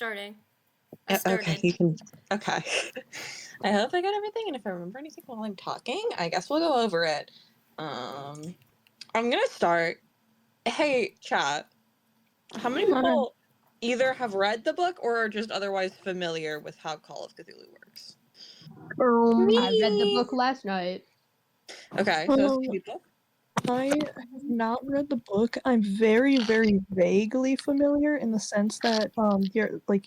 starting. I Okay, started. you can. Okay. I hope I got everything, and if I remember anything while I'm talking, I guess we'll go over it. I'm gonna start. Hey, chat. How many people either have read the book or are just otherwise familiar with how Call of Cthulhu works? I read the book last night. Okay, so that's two people. I have not read the book. I'm very, very vaguely familiar in the sense that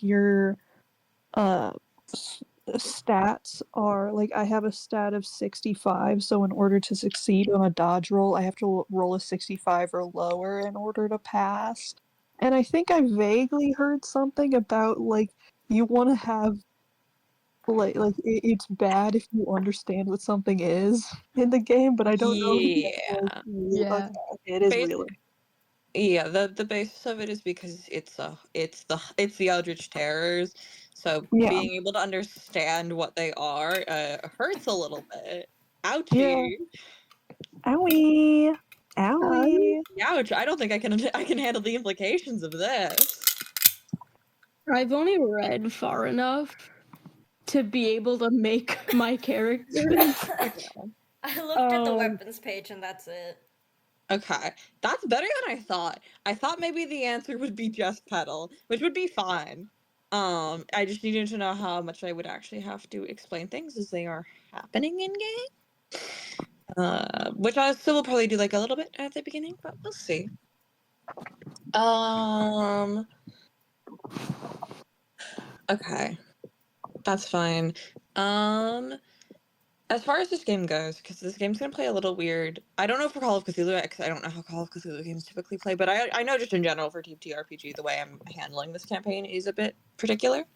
your stats are like I have a stat of 65, so in order to succeed on a dodge roll, I have to roll a 65 or lower in order to pass. And I think I vaguely heard something about like you want to have it's bad if you understand what something is in the game, but I don't know. Yeah. Yeah. Okay, it is really. Yeah, the basis of it is because it's the Eldritch Terrors, so Yeah. being able to understand what they are hurts a little bit. Ouchie. Yeah. Owie. Owie. Ouch! I don't think I can handle the implications of this. I've only read far enough to be able to make my character. I looked at the weapons page and that's it. Okay, that's better than I thought. I thought maybe the answer would be just PETAL, which would be fine. I just needed to know how much I would actually have to explain things as they are happening in game. Which I still will probably do like a little bit at the beginning, but we'll see. Okay, that's fine. As far as this game goes, because this game's gonna play a little weird. I don't know for Call of Cthulhu, because I don't know how Call of Cthulhu games typically play, but I know just in general for TTRPG, the way I'm handling this campaign is a bit particular.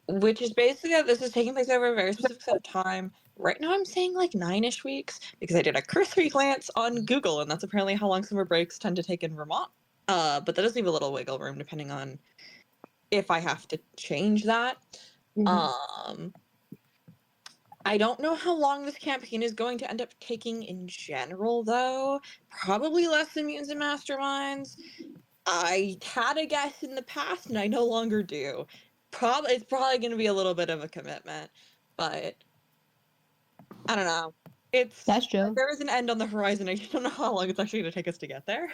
Which is basically that this is taking place over a very specific set of time. Right now I'm saying like 9-ish weeks, because I did a cursory glance on Google, and that's apparently how long summer breaks tend to take in Vermont. But that does leave a little wiggle room depending on if I have to change that. I don't know how long this campaign is going to end up taking in general, though. Probably less than Mutants and Masterminds. I had a guess in the past, and I no longer do. It's probably going to be a little bit of a commitment, but I don't know. That's true. There is an end on the horizon. I just don't know how long it's actually going to take us to get there.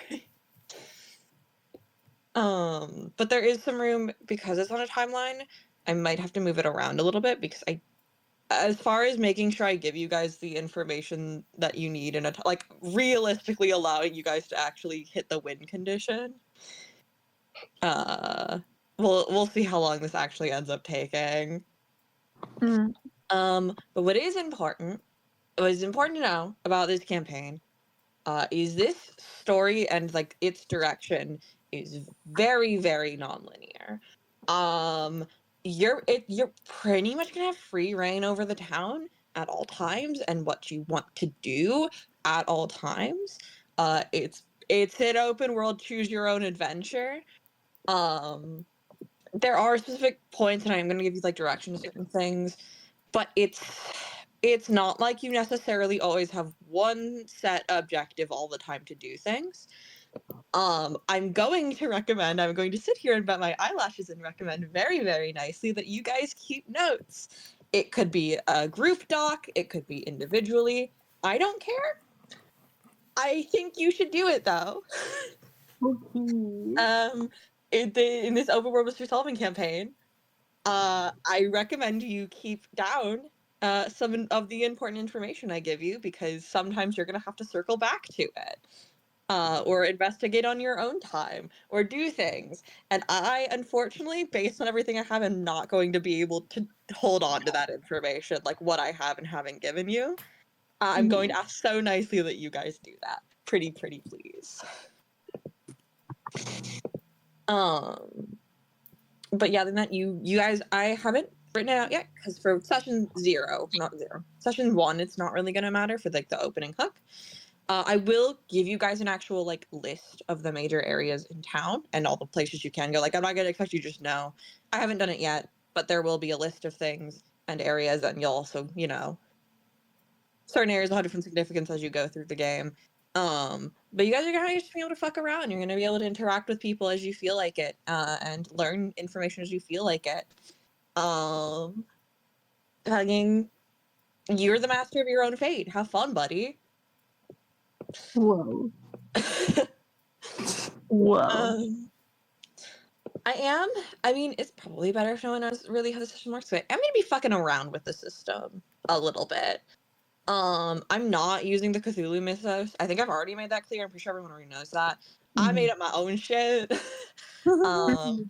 But there is some room because it's on a timeline. I might have to move it around a little bit because as far as making sure I give you guys the information that you need in like realistically allowing you guys to actually hit the win condition. We'll see how long this actually ends up taking. But what is important to know about this campaign is this story and like its direction is very, very non-linear. You're pretty much gonna have free reign over the town at all times and what you want to do at all times. It's an open world, choose your own adventure. There are specific points, and I'm gonna give you like direction to certain things, but it's not like you necessarily always have one set objective all the time to do things. I'm going to sit here and bet my eyelashes and recommend very, very nicely that you guys keep notes. It could be a group doc, it could be individually. I don't care. I think you should do it though. In this overworld mystery solving campaign, I recommend you keep down some of the important information I give you, because sometimes you're gonna have to circle back to it. Or investigate on your own time, or do things. And I, unfortunately, based on everything I have, am not going to be able to hold on to that information, like what I have and haven't given you. I'm going to ask so nicely that you guys do that. Pretty please. But yeah, then that you guys, I haven't written it out yet, because for session 1, it's not really going to matter for like the opening hook. I will give you guys an actual like list of the major areas in town and all the places you can go. Like, I'm not going to expect you to just know. I haven't done it yet, but there will be a list of things and areas, and you'll also, certain areas will have different significance as you go through the game. But you guys are gonna just be able to fuck around. You're gonna be able to interact with people as you feel like it, and learn information as you feel like it. Hugging, you're the master of your own fate. Have fun, buddy. Whoa. Whoa. I mean, it's probably better if no one knows really how the system works, but I'm gonna be fucking around with the system a little bit. I'm not using the Cthulhu mythos. I think I've already made that clear. I'm pretty sure everyone already knows that. I made up my own shit. Everyone,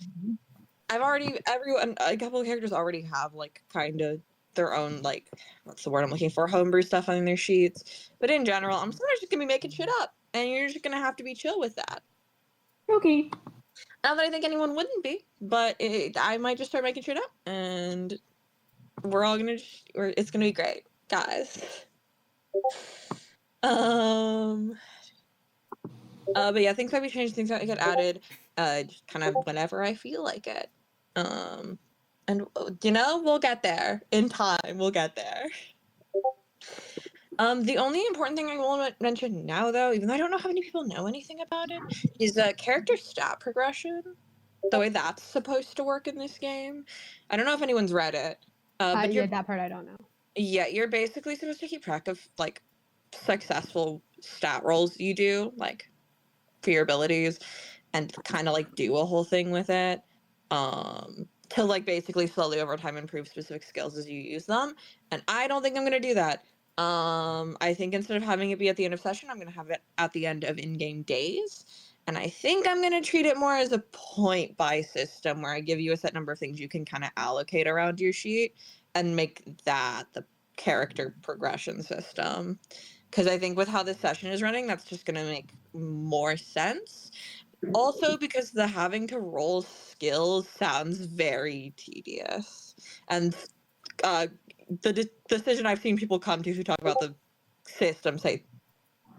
a couple of characters already have, like, kind of their own, like, what's the word I'm looking for? Homebrew stuff on their sheets. But in general, I'm sometimes just gonna be making shit up, and you're just gonna have to be chill with that. Okay. Not that I think anyone wouldn't be, but I might just start making shit up, and we're all gonna it's gonna be great, guys. But yeah, things might be changed, things might get added, just kind of whenever I feel like it. And we'll get there in time. We'll get there. The only important thing I will mention now, though, even though I don't know how many people know anything about it, is character stat progression. The way that's supposed to work in this game. I don't know if anyone's read it, but Yeah, that part I don't know. yeah, you're basically supposed to keep track of, like, successful stat rolls you do, like, for your abilities, and kind of, like, do a whole thing with it, to, like, basically slowly over time improve specific skills as you use them. And I don't think I'm gonna do that. I think instead of having it be at the end of session, I'm gonna have it at the end of in-game days. And I think I'm gonna treat it more as a point buy system where I give you a set number of things you can kind of allocate around your sheet and make that the character progression system. Because I think with how this session is running, that's just gonna make more sense. Also, because the having to roll skills sounds very tedious. And the decision I've seen people come to who talk about the system say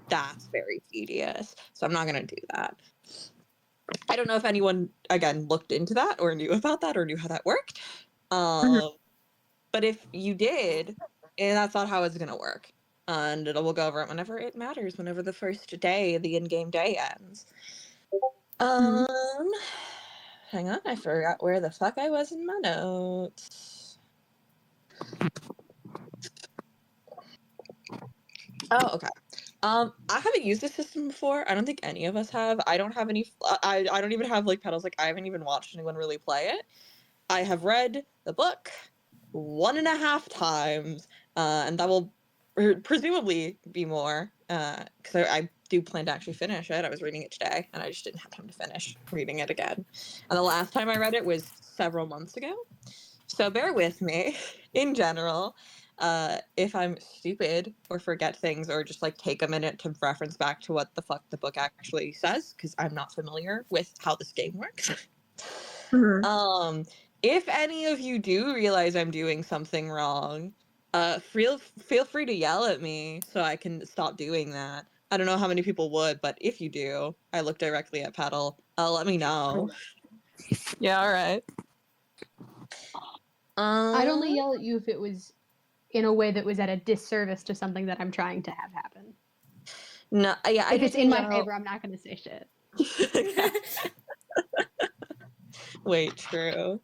that's very tedious. So I'm not going to do that. I don't know if anyone, again, looked into that or knew about that or knew how that worked. But if you did, and that's not how it's going to work. And we'll go over it whenever it matters, whenever the first day, the in-game day ends. Hang on, I forgot where the fuck I was in my notes. Oh, okay. I haven't used this system before. I don't think any of us have. I don't have any. I don't even have, like, petals. Like, I haven't even watched anyone really play it. I have read the book 1.5 times, and that will presumably be more. Because I do plan to actually finish it. I was reading it today, and I just didn't have time to finish reading it again. And the last time I read it was several months ago. So bear with me. In general, if I'm stupid or forget things or just, like, take a minute to reference back to what the fuck the book actually says, because I'm not familiar with how this game works. If any of you do realize I'm doing something wrong, feel free to yell at me so I can stop doing that. I don't know how many people would, but if you do, I look directly at Petal. Let me know. Yeah, all right. I'd only yell at you if it was in a way that was at a disservice to something that I'm trying to have happen. No, yeah, if it's in my favor, I'm not going to say shit. Wait, true.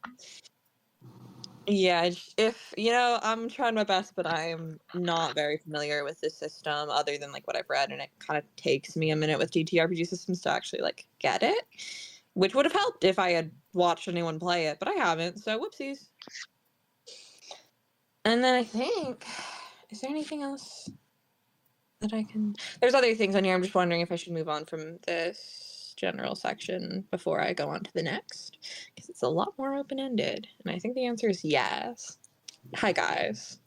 Yeah, if, I'm trying my best, but I am not very familiar with this system other than, like, what I've read, and it kind of takes me a minute with TTRPG systems to actually, like, get it, which would have helped if I had watched anyone play it, but I haven't, so whoopsies. And then I think, is there anything else that I can... There's other things on here. I'm just wondering if I should move on from this general section before I go on to the next, because it's a lot more open-ended, and I think the answer is yes. Hi, guys.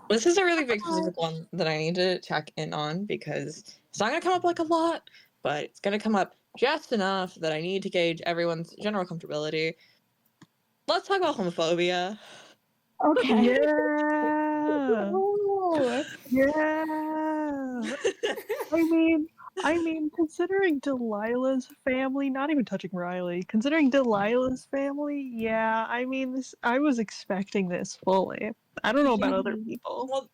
This is a really big specific one that I need to check in on, because it's not going to come up, like, a lot, but it's going to come up just enough that I need to gauge everyone's general comfortability. Let's talk about homophobia. Okay. Yeah. Oh. Yeah. I mean, considering Delilah's family, not even touching Riley, considering Delilah's family, yeah, I mean, I was expecting this fully. I don't know about other people. Well,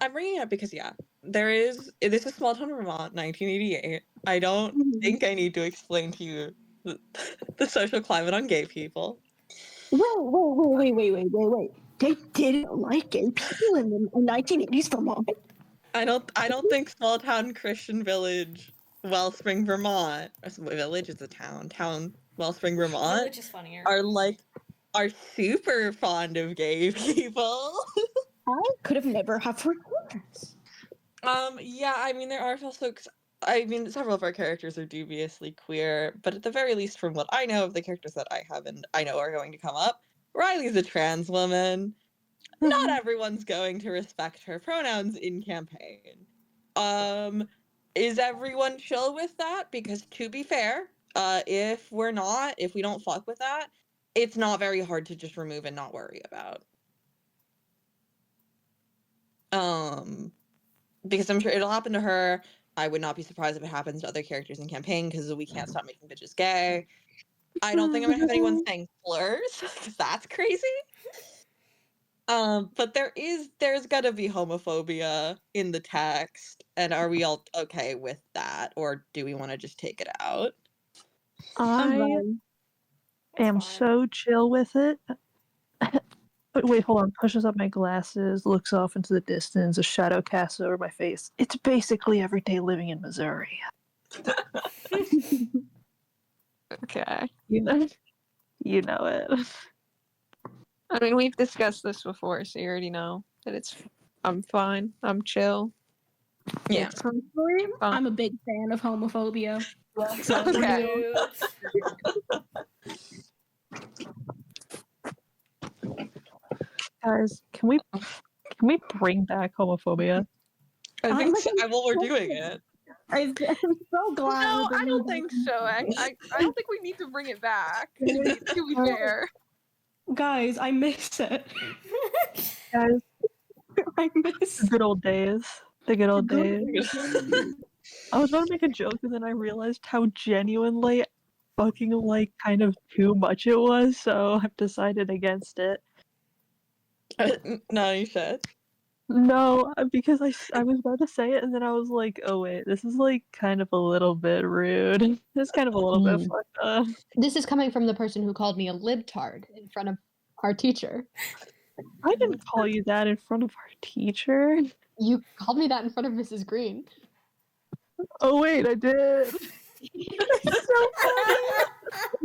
I'm bringing it up because this is small town Vermont, 1988. I don't think I need to explain to you the social climate on gay people. Wait. They didn't like gay people in the 1980s Vermont. I don't think small town Christian village, Wellspring, Vermont. Village is a town. Wellspring, Vermont Village is funnier. are super fond of gay people. I could have never have recorded this. Yeah, I mean, there are also, several of our characters are dubiously queer, but at the very least, from what I know of the characters that I have and I know are going to come up, Riley's a trans woman. Not everyone's going to respect her pronouns in campaign. Is everyone chill with that? Because to be fair, if we don't fuck with that, it's not very hard to just remove and not worry about. Because I'm sure it'll happen to her. I would not be surprised if it happens to other characters in campaign because we can't stop making bitches gay. I don't think I'm gonna have anyone saying slurs because that's crazy. But there's gotta be homophobia in the text, and are we all okay with that, or do we want to just take it out? I am so chill with it. Wait, hold on. Pushes up my glasses, looks off into the distance, a shadow casts over my face. It's basically everyday living in Missouri. Okay. You know it. I mean, we've discussed this before, so you already know that I'm fine. I'm chill. Yeah. Personally, I'm a big fan of homophobia. So Okay. Guys, can we bring back homophobia? I think we're doing it. I'm so glad. No, I don't think so. I don't think we need to bring it back. To be fair. Guys, I miss it. Guys, I miss the good old days. The good old days. days. I was about to make a joke and then I realized how genuinely fucking kind of too much it was, so I've decided against it. No, you should. No, because I was about to say it and then I was like, oh wait, this is kind of a little bit rude. It's kind of a little bit fucked up. This is coming from the person who called me a libtard in front of our teacher. I didn't call you that in front of our teacher. You called me that in front of Mrs. Green. Oh wait, I did. So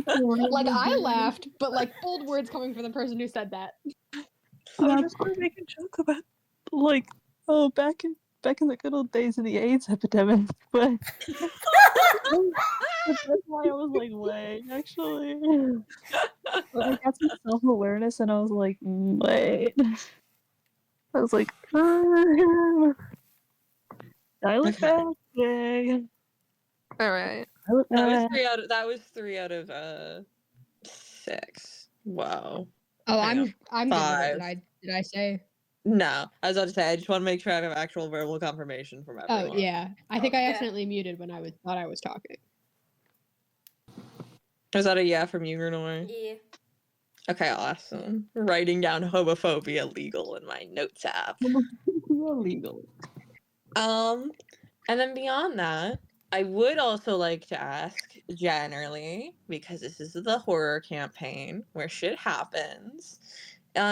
funny. I laughed, but bold words coming from the person who said that. I was just going to make a joke about back in the good old days of the AIDS epidemic, but that's why I was like, wait, actually, I got some self-awareness, and I was like, wait. I was like, I look back, yay. All right. I look That back. was 3 out of 6. Wow. Oh, I know. I'm 5. good with it. Did I say? No, I was about to say I just want to make sure I have actual verbal confirmation from everyone. Oh yeah, I think I yeah. accidentally muted when I thought I was talking. Was that a yeah from you, GURNOOR? Yeah. Okay, awesome. Writing down homophobia legal in my notes app. Illegal. And then beyond that, I would also like to ask generally, because this is the horror campaign where shit happens,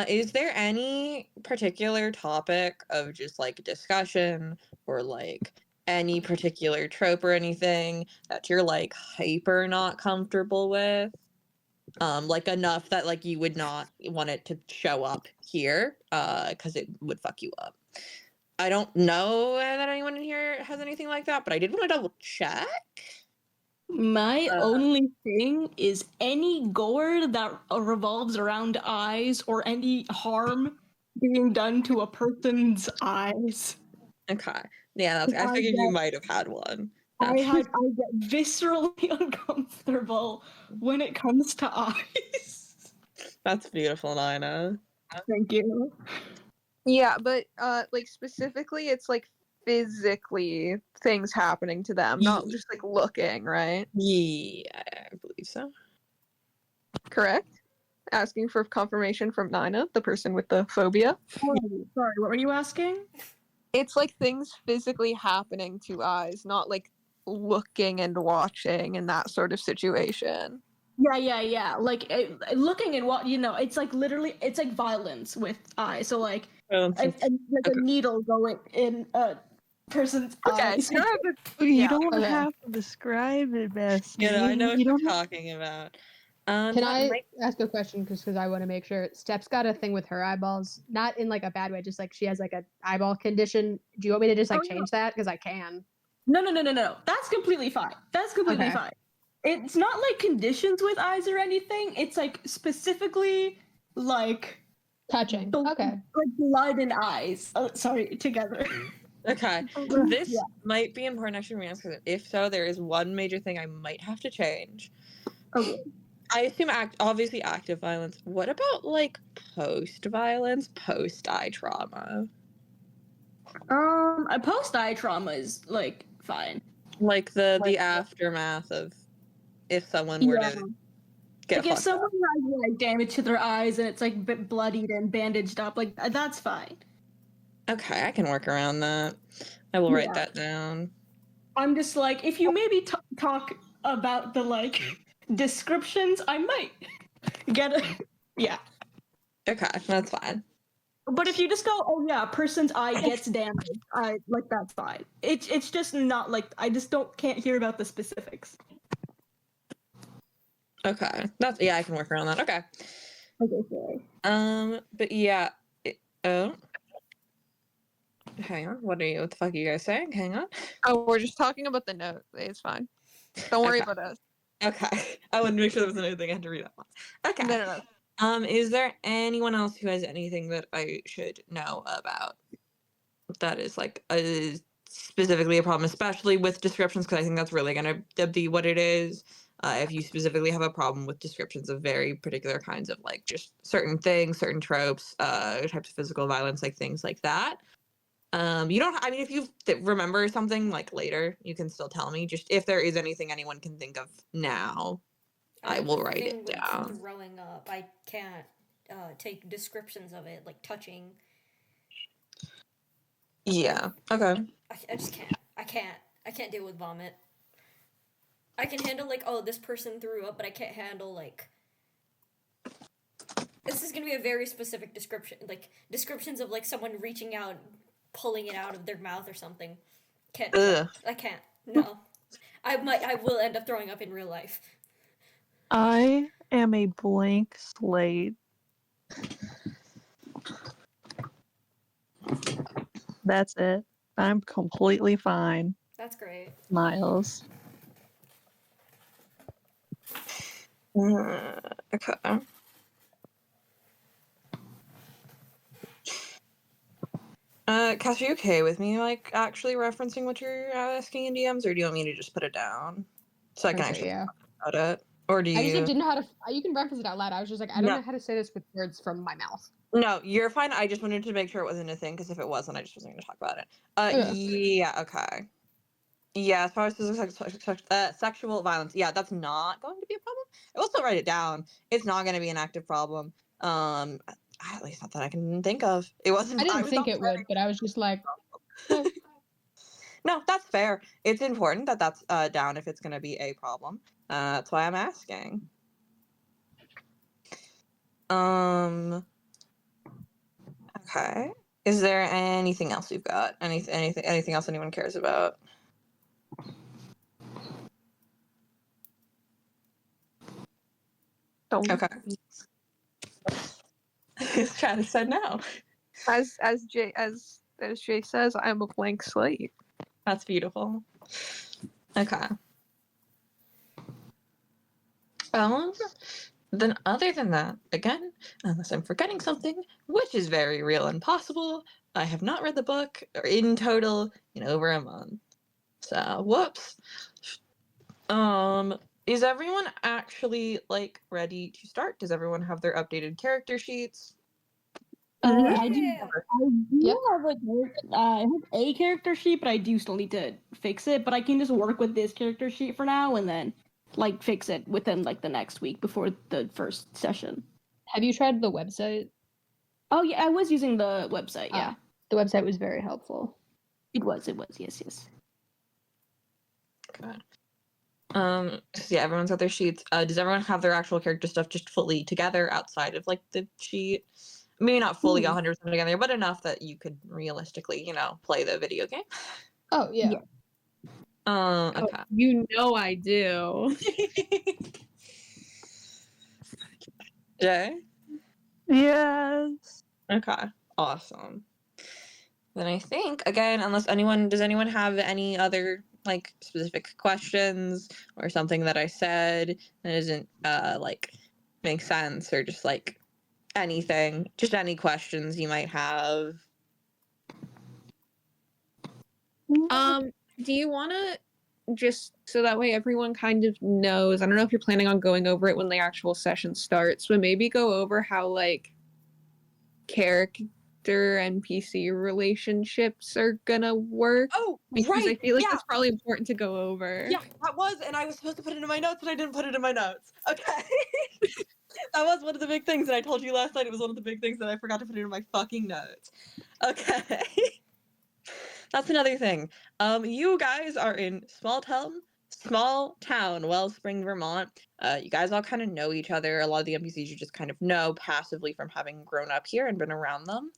is there any particular topic of just discussion or any particular trope or anything that you're hyper not comfortable with? Enough that you would not want it to show up here, because it would fuck you up. I don't know that anyone in here has anything like that, but I did want to double check. My only thing is any gore that revolves around eyes or any harm being done to a person's eyes. Okay. Yeah, I figured you might have had one. I get viscerally uncomfortable when it comes to eyes. That's beautiful, NYNA. Thank you. Yeah, but specifically, it's physically things happening to them, not just looking, right? Yeah, I believe so. Correct? Asking for confirmation from NYNA, the person with the phobia. Sorry, what were you asking? It's like things physically happening to eyes, not like looking and watching and that sort of situation. Yeah. Like looking at what it's like literally, it's like violence with eyes. So like, like a needle going in a person's Okay, eyes. you don't have to. You Yeah. don't Okay. have to describe it, Bessie. Yeah, I know what You you're don't have- talking about. Can I ask a question? Because I want to make sure. Step's got a thing with her eyeballs, not in like a bad way, just like she has like a eyeball condition. Do you want me to just like Oh, no. change that? Because I can. No. That's completely fine. That's completely Okay. fine. It's not like conditions with eyes or anything. It's like specifically like Touching. Okay. like blood and eyes. Oh, sorry, together. Okay, Mm-hmm. this Yeah. might be important actually to ask, because if so, there is one major thing I might have to change. Okay. I assume obviously active violence. What about like post-violence, post-eye trauma? A post-eye trauma is like fine. Like the Like- aftermath of if someone were Yeah. to get Like if fucked someone up. has like damage to their eyes and it's like bloodied and bandaged up, like that's fine. Okay, I can work around that. I will write Yeah. that down. I'm just like, if you maybe talk about the like descriptions, I might get it. Yeah. Okay, that's fine. But if you just go, oh yeah, person's eye gets damaged, I like that's fine. It's just not like I just can't hear about the specifics. Okay, I can work around that. Okay. Okay, sorry. But yeah. Oh. Hang on. What the fuck are you guys saying? Hang on. Oh, we're just talking about the note. It's fine. Don't worry Okay. about us. Okay. I wanted to make sure there was anything I had to read up on. Okay. No. Is there anyone else who has anything that I should know about that is like specifically a problem, especially with descriptions? Because I think that's really going to be what it is. If you specifically have a problem with descriptions of very particular kinds of like just certain things, certain tropes, types of physical violence, like things like that. You don't. I mean, if you remember something like later, you can still tell me. Just if there is anything anyone can think of now, I will write it With down. throwing up, I can't take descriptions of it, like touching. Yeah. Okay. I just can't. I can't deal with vomit. I can handle like, oh, this person threw up, but I can't handle like. This is gonna be a very specific description, like descriptions of like someone reaching out, pulling it out of their mouth or something. Can't. Do that. I can't. No. I will end up throwing up in real life. I am a blank slate. That's it. I'm completely fine, That's great. Miles. Okay. Cass, are you okay with me like actually referencing what you're asking in DMs, or do you want me to just put it down so I can actually yeah. talk about it? Or do you? I just didn't know how to. You can reference it out loud. I was just like, I don't No. know how to say this with words from my mouth. No, you're fine. I just wanted to make sure it wasn't a thing, because if it wasn't, I just wasn't going to talk about it. Yeah, okay. Yeah, as far as sexual violence, yeah, that's not going to be a problem. I will still write it down. It's not going to be an active problem. At least not that I can think of. It wasn't. I didn't was think not it would, but I was just like, No, that's fair. It's important that that's down if it's going to be a problem. That's why I'm asking. Okay. Is there anything else you've got? Anything else anyone cares about? Don't. Okay. His chat has said no. As Jay says, I'm a blank slate. That's beautiful. Okay. Then other than that, again, unless I'm forgetting something, which is very real and possible, I have not read the book in total in over a month. So, whoops. Is everyone actually like ready to start? Does everyone have their updated character sheets? I do. Yeah. Yep. Have like I have a character sheet, but I do still need to fix it. But I can just work with this character sheet for now, and then like fix it within like the next week before the first session. have you tried the website? Oh yeah, I was using the website. Yeah. The website was very helpful. It was, yes. Okay. So yeah, everyone's got their sheets. Does everyone have their actual character stuff just fully together outside of like the sheet? Maybe not fully 100% together, but enough that you could realistically, play the video game. Oh yeah. Okay. You know I do. Jay? Yes. Okay. Awesome. Then I think, again, does anyone have any other like specific questions or something that I said that doesn't like make sense, or just like anything, just any questions you might have? Do you want to just so that way everyone kind of knows? I don't know if you're planning on going over it when the actual session starts, but maybe go over how like character NPC relationships are gonna work. Oh, Because right. I feel like Yeah. that's probably important to go over. Yeah, that was, and I was supposed to put it in my notes, and I didn't put it in my notes. Okay. That was one of the big things, and I told you last night it was one of the big things that I forgot to put it in my fucking notes. Okay. That's another thing. You guys are in small town, Wellspring, Vermont. You guys all kind of know each other. A lot of the NPCs you just kind of know passively from having grown up here and been around them.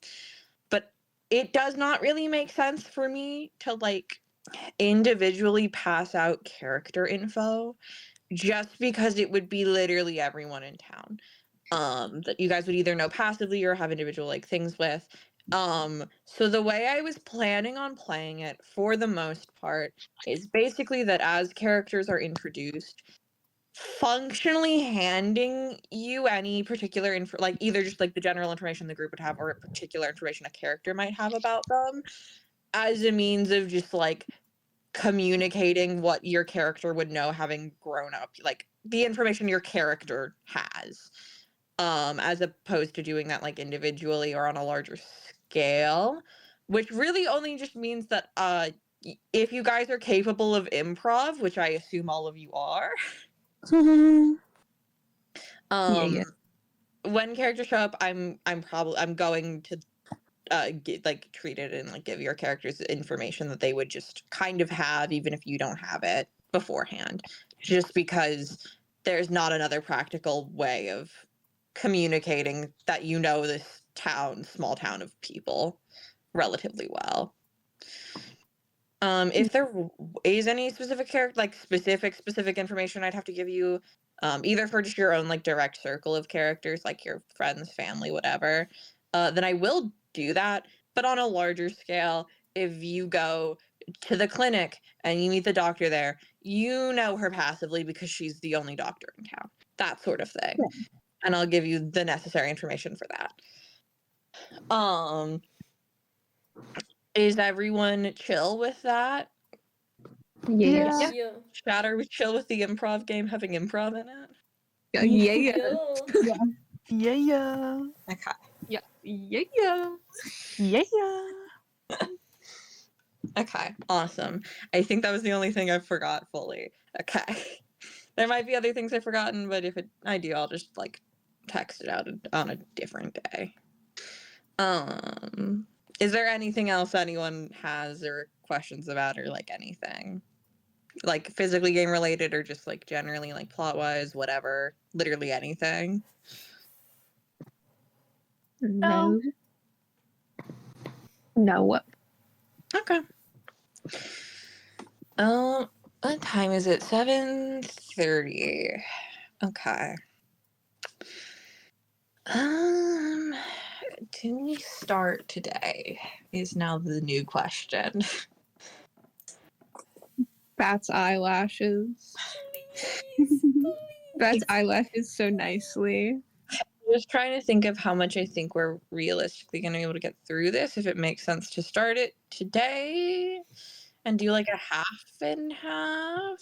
But it does not really make sense for me to like individually pass out character info, just because it would be literally everyone in town that you guys would either know passively or have individual like things with. So the way I was planning on playing it for the most part is basically that as characters are introduced, functionally handing you any particular info, like either just like the general information the group would have or particular information a character might have about them, as a means of just like communicating what your character would know having grown up, like the information your character has, as opposed to doing that like individually or on a larger scale, which really only just means that if you guys are capable of improv, which I assume all of you are, Yeah. when characters show up, I'm going to treat it and like give your characters information that they would just kind of have even if you don't have it beforehand, just because there's not another practical way of communicating that this small town of people relatively well. If there is any specific character, like specific information I'd have to give you, either for just your own like direct circle of characters, like your friends, family, whatever, then I will do that. But on a larger scale, if you go to the clinic and you meet the doctor there, you know her passively because she's the only doctor in town. That sort of thing. Yeah. And I'll give you the necessary information for that. Is everyone chill with that? Yeah. Yeah. Chad, are we chill with the improv game having improv in it? Yeah. Yeah. Okay. Yeah. Okay, awesome. I think that was the only thing I forgot fully. Okay. There might be other things I've forgotten, but if I do, I'll just like text it out on a different day. Is there anything else anyone has or questions about, or like anything? Like physically game related or just like generally like plot wise, whatever. Literally anything. No. No. Okay. What time is it? 7:30. Okay. Do we start today? Is now the new question. Bat's eyelashes. Bat's eyelashes so nicely. I'm just trying to think of how much I think we're realistically going to be able to get through this. If it makes sense to start it today and do like a half and half,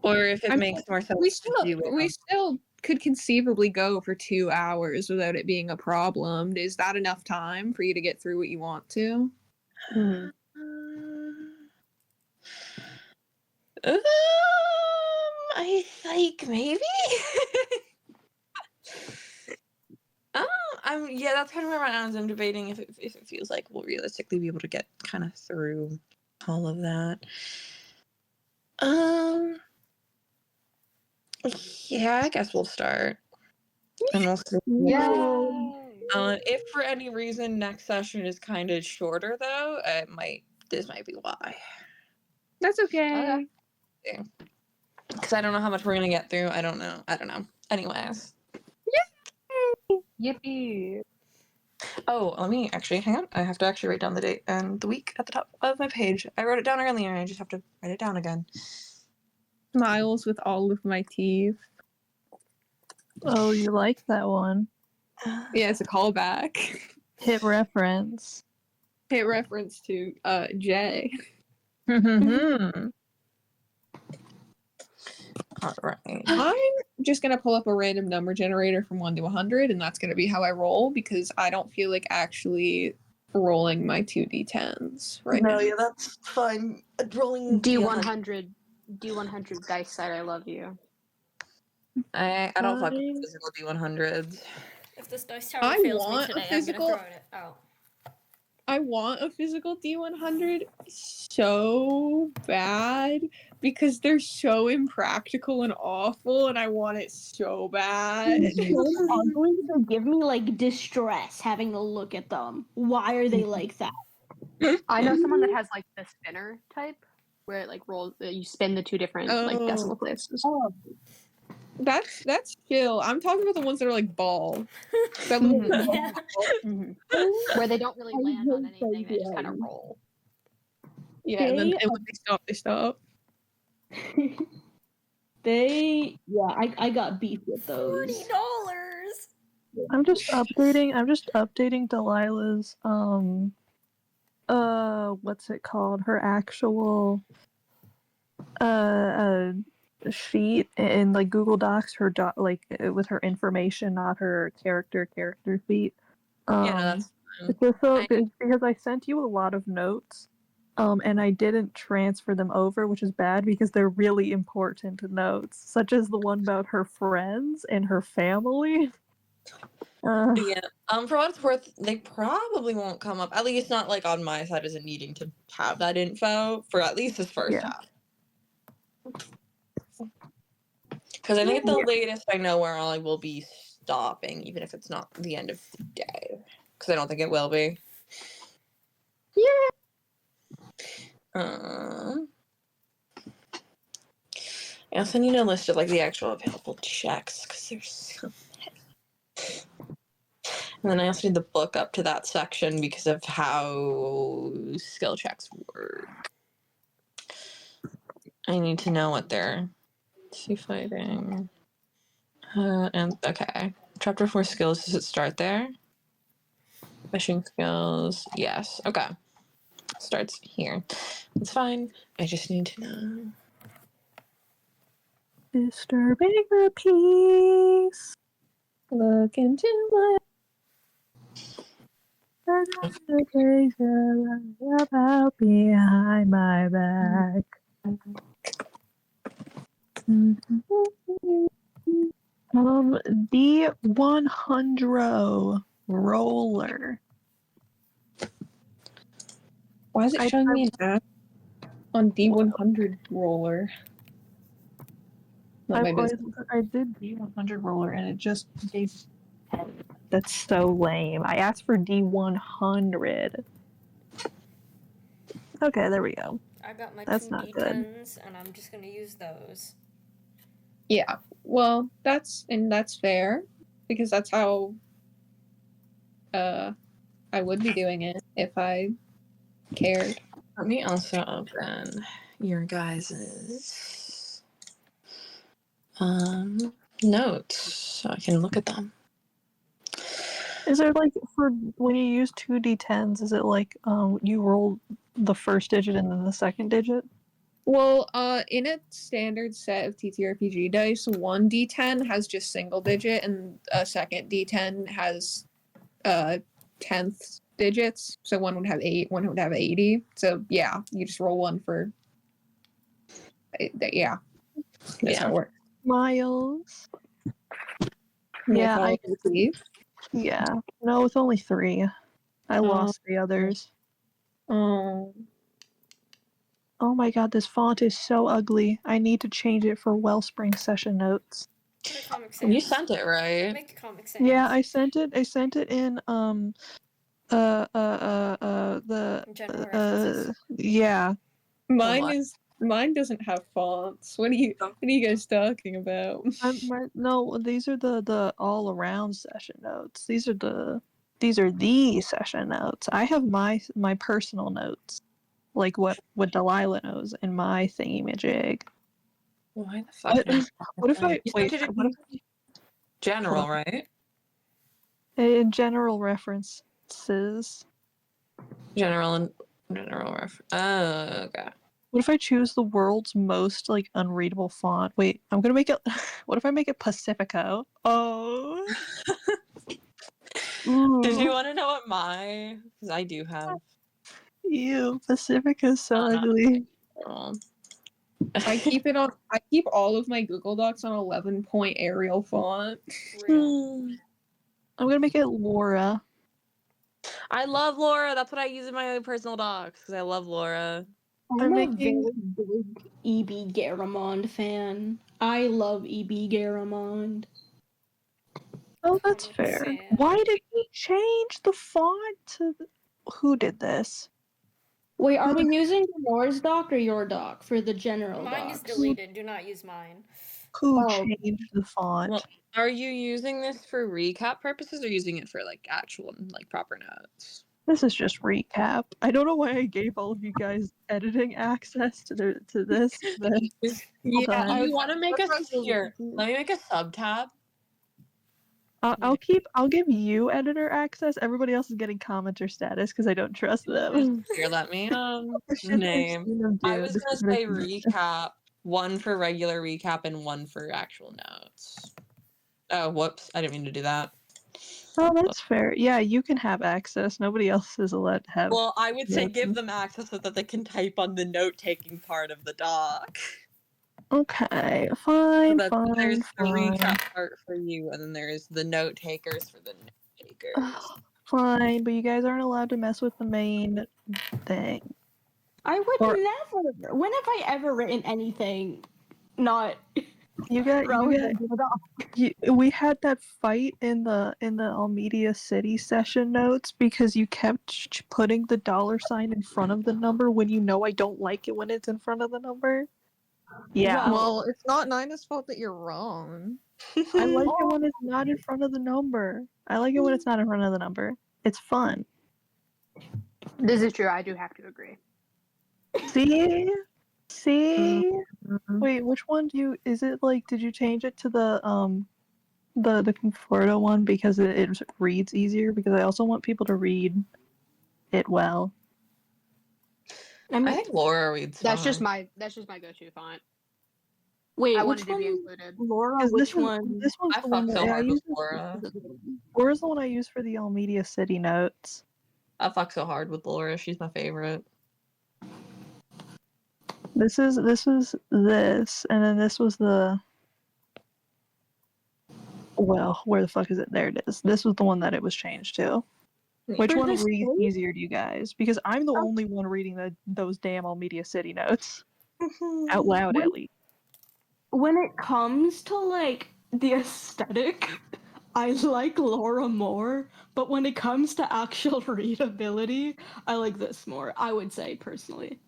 or if it makes more sense We to do it. we still could conceivably go for 2 hours without it being a problem. Is that enough time for you to get through what you want to? I think maybe. yeah, that's kind of where I'm debating if it feels like we'll realistically be able to get kind of through all of that. Yeah, I guess we'll start. And we'll see. If for any reason next session is kind of shorter, though, this might be why. That's okay. Because I don't know how much we're gonna get through. I don't know. Anyways. Yippee! Oh, let me actually hang on. I have to actually write down the date and the week at the top of my page. I wrote it down earlier, and I just have to write it down again. Smiles with all of my teeth. Oh, you like that one? Yeah, it's a callback. Hit reference. Hit reference to Jay. All right. I'm just gonna pull up a random number generator from 1 to 100, and that's gonna be how I roll because I don't feel like actually rolling my 2d10s right now. Yeah, that's fine. Rolling D100 dice side, I love you. I don't fuck with physical D100s. If this dice tower I fails me want a today, physical- I'm gonna throw it out. I want a physical D100 so bad because they're so impractical and awful, and I want it so bad. So ugly, they give me like distress having to look at them. Why are they like that? I know someone that has like the spinner type, where it like rolls. You spin the two different like decimal places. Oh, That's chill. I'm talking about the ones that are like ball. That Yeah. Where they don't really I land on hate those anything; they just kind of ones. roll. Yeah, and then and when they stop. I got beef with those. $40. I'm just updating Delilah's what's it called? Her actual sheet in like Google Docs, her with her information, not her character sheet. That's It's just it's because I sent you a lot of notes, and I didn't transfer them over, which is bad because they're really important notes, such as the one about her friends and her family. yeah. For what it's worth, they probably won't come up. At least not like on my side as in needing to have that info for at least this first half. Because I think the latest I know where I will be stopping, even if it's not the end of the day. Because I don't think it will be. I also need a list of like the actual available checks because there's so many. And then I also need the book up to that section because of how skill checks work. I need to know what they're fighting. And okay, chapter 4 skills. Does it start there? Fishing skills. Yes. Okay. Starts here. It's fine. I just need to know. Disturbing the peace. Look into my About behind my back. D100 roller. Why is it showing me an app on D100 roller? Not my business. I did D100 roller and it just gave 10. That's so lame. I asked for D100. Okay, there we go. I got my That's two not good. D10s, and I'm just gonna use those. Yeah. Well, that's fair because that's how I would be doing it if I cared. Let me also open your guys's notes so I can look at them. Is there like for when you use 2d10s, is it like you roll the first digit and then the second digit? Well, in a standard set of TTRPG dice, one D10 has just single digit, and a second D10 has 10th digits. So one would have 8, one would have 80. So yeah, you just roll one for. Yeah, that's how it works. Miles. May I Yeah, follow you, please? Yeah. No, it's only 3. I lost the others. Oh. Oh my god, this font is so ugly. I need to change it for Wellspring session notes. Put a Comic You Sans. sent it, right? Make a Comic Sans. Yeah, I sent it in the General references. yeah. Mine doesn't have fonts. What are you guys talking about? No, these are the all around session notes. These are the session notes. I have my personal notes, like what Delilah knows in my thingy-majig. Why the fuck? What if I You wait? sent it What if general, right? in general references? General ref. Oh, okay. What if I choose the world's most like unreadable font? Wait, I'm gonna make it. What if I make it Pacifico? Oh. Did you Ooh. want to know what my? Because I do have. Ew, Pacifica's so ugly. I keep all of my Google Docs on 11-point Arial font. Real. I'm gonna make it Laura. I love Laura. That's what I use in my personal docs because I love Laura. I'm a making- very big E.B. Garamond fan. I love E.B. Garamond. Oh, that's Comic fair. Sans. Why did he change the font to who did this? Wait, are we using Nora's doc or your doc for the general Mine is docs? deleted. Do not use mine. Who Oh. changed the font? Well, are you using this for recap purposes or using it for like actual like proper notes? This is just recap. I don't know why I gave all of you guys editing access to this. But Yeah, on. you want to make That's a what I was here? thinking. Let me make a sub tab. I'll give you editor access. Everybody else is getting commenter status because I don't trust them. Here, let me Shit I've name. seen them do. I was This gonna is what say I've seen. recap, one for regular recap and one for actual notes. Oh, whoops! I didn't mean to do that. Oh, that's fair. Yeah, you can have access. Nobody else is allowed to have. Well, I would say Yeah. give them access so that they can type on the note-taking part of the doc. Okay, So fine, that fine, there's the fine. recap part for you, and then there's the note takers for the note takers. Fine, but you guys aren't allowed to mess with the main thing. I would Or- never. When have I ever written anything not You got relevant to the doc? we had that fight in the Almedia City session notes because you kept putting the $sign in front of the number when you know I don't like it when it's in front of the number. Yeah. Well, it's not NYNA's fault that you're wrong. I like it when it's not in front of the number. I like it when it's not in front of the number. It's fun. This is true. I do have to agree. See? See? Mhm. Wait, which one do you is it like did you change it to the Conforto one because it reads easier? Because I also want people to read it well. I mean, I think Laura reads That's just fine. my go-to font. wait, I which wanted to one? be included. Laura, Because which one? this one's I the one fuck that so I hard with use. Laura. Laura's the one I use for the Almedia City notes. I fuck so hard with Laura. She's my favorite. This was this, and then this was the. Well, where the fuck is it? There it is. This was the one that it was changed to. Which For one this reads thing? easier to you guys? Because I'm the only one reading those damn Almedia City notes out loud, When- at least. When it comes to like the aesthetic, I like Laura more, but when it comes to actual readability, I like this more, I would say personally.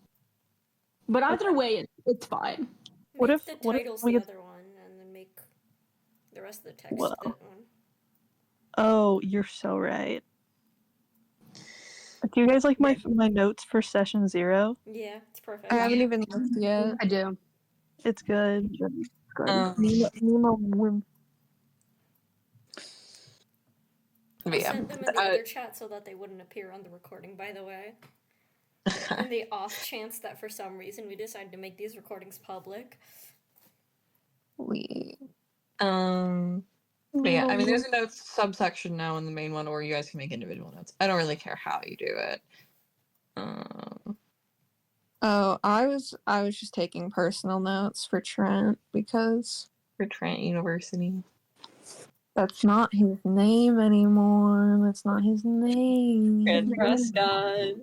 But either way, it's fine. What Make if- the what if titles we the get- other one, and then make the rest of the text Well. that one. Oh, you're so right. Do you guys like my notes for session 0? Yeah, it's perfect. I haven't even looked yet. I do. It's good. But I yeah, sent them in the other chat so that they wouldn't appear on the recording, by the way. In the off chance that for some reason we decide to make these recordings public. But yeah, I mean, there's a notes subsection now in the main one, or you guys can make individual notes. I don't really care how you do it. Oh, I was just taking personal notes for Trent because For Trent University. That's not his name anymore. That's not his name. And Prescott.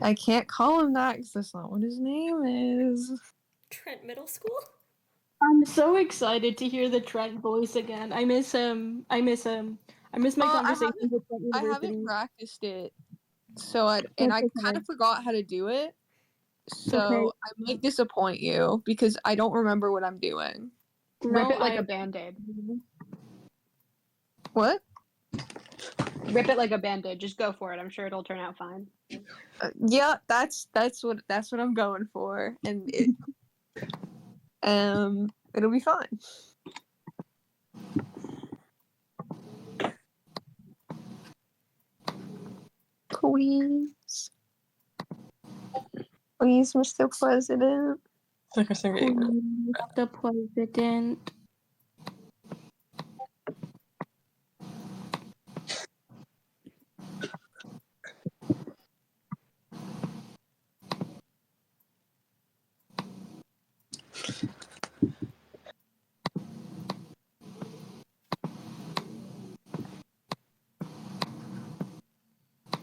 I can't call him that because that's not what his name is. Trent Middle School? I'm so excited to hear the Trent voice again. I miss him. I miss him. I miss my conversations with Trent I University. haven't practiced it, so I That's kind okay. of forgot how to do it. So Okay. I might disappoint you because I don't remember what I'm doing. Rip No, it like a band-aid. What? Rip it like a band-aid. Just go for it. I'm sure it'll turn out fine. Yeah, that's what I'm going for, and it'll be fine. Please, please, Mr. President. The president.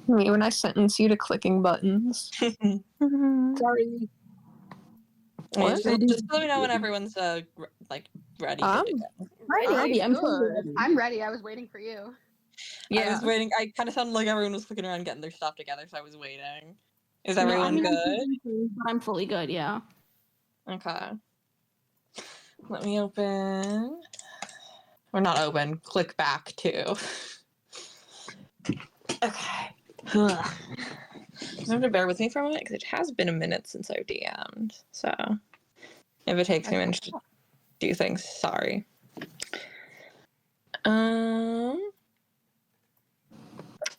Me when I sentence you to clicking buttons. Sorry. What? Just let me know when everyone's like ready. Good to go. I'm ready. I'm totally good. ready. I'm ready. I was waiting for you. Yeah. I was waiting. I kind of sounded like everyone was clicking around getting their stuff together, so I was waiting. Is No, everyone I mean, good? I'm fully good, yeah. Okay. Let me open. Or not open. Click back to. Okay. Ugh. You have to bear with me for a moment because it has been a minute since I've DM'd. So if it takes me a minute to do things, sorry.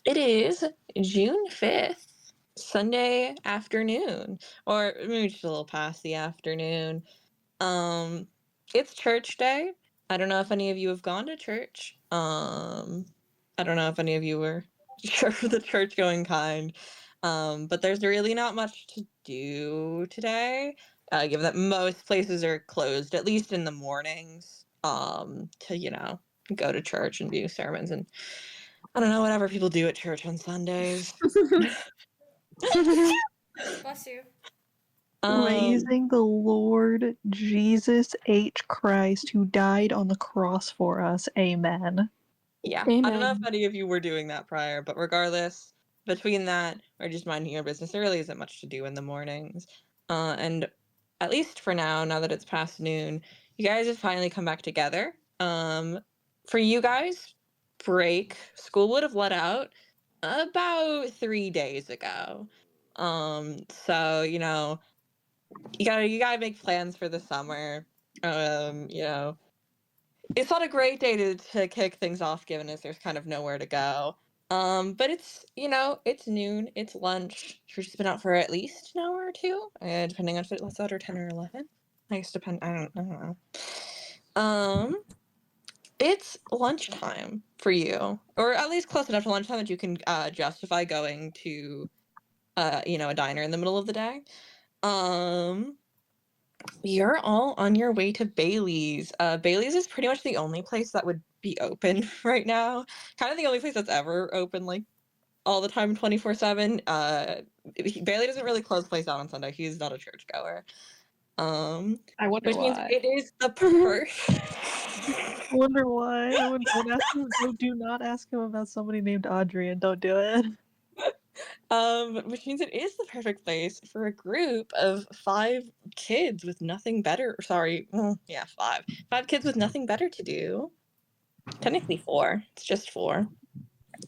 It is June 5th, Sunday afternoon, or maybe just a little past the afternoon. It's church day. I don't know if any of you have gone to church. I don't know if any of you were sure for the church going kind. But there's really not much to do today, given that most places are closed, at least in the mornings, to, go to church and do sermons and I don't know, whatever people do at church on Sundays. Bless you. Praising the Lord Jesus H. Christ who died on the cross for us. Amen. Yeah. Amen. I don't know if any of you were doing that prior, but regardless, between that or just minding your business, there really isn't much to do in the mornings. And at least for now that it's past noon, you guys have finally come back together. For you guys, school would have let out about 3 days ago. So, you gotta make plans for the summer. It's not a great day to kick things off, given as there's kind of nowhere to go. But it's it's noon, it's lunch. Church has been out for at least an hour or two, depending on if it lets out or 10 or 11. I guess I don't know. It's lunchtime for you, or at least close enough to lunchtime that you can justify going to a diner in the middle of the day. You're all on your way to Bailey's. Bailey's is pretty much the only place that would be open right now. Kind of the only place that's ever open, like, all the time, 24/7. Bailey doesn't really close the place out on Sunday. He's not a churchgoer. I wonder Which means why. it is the perfect. I wonder why. Do not ask him about somebody named Audrey and don't do it. Which means it is the perfect place for a group of 5 kids with nothing better. Sorry, yeah, 5. 5 kids with nothing better to do. Technically 4. It's just 4.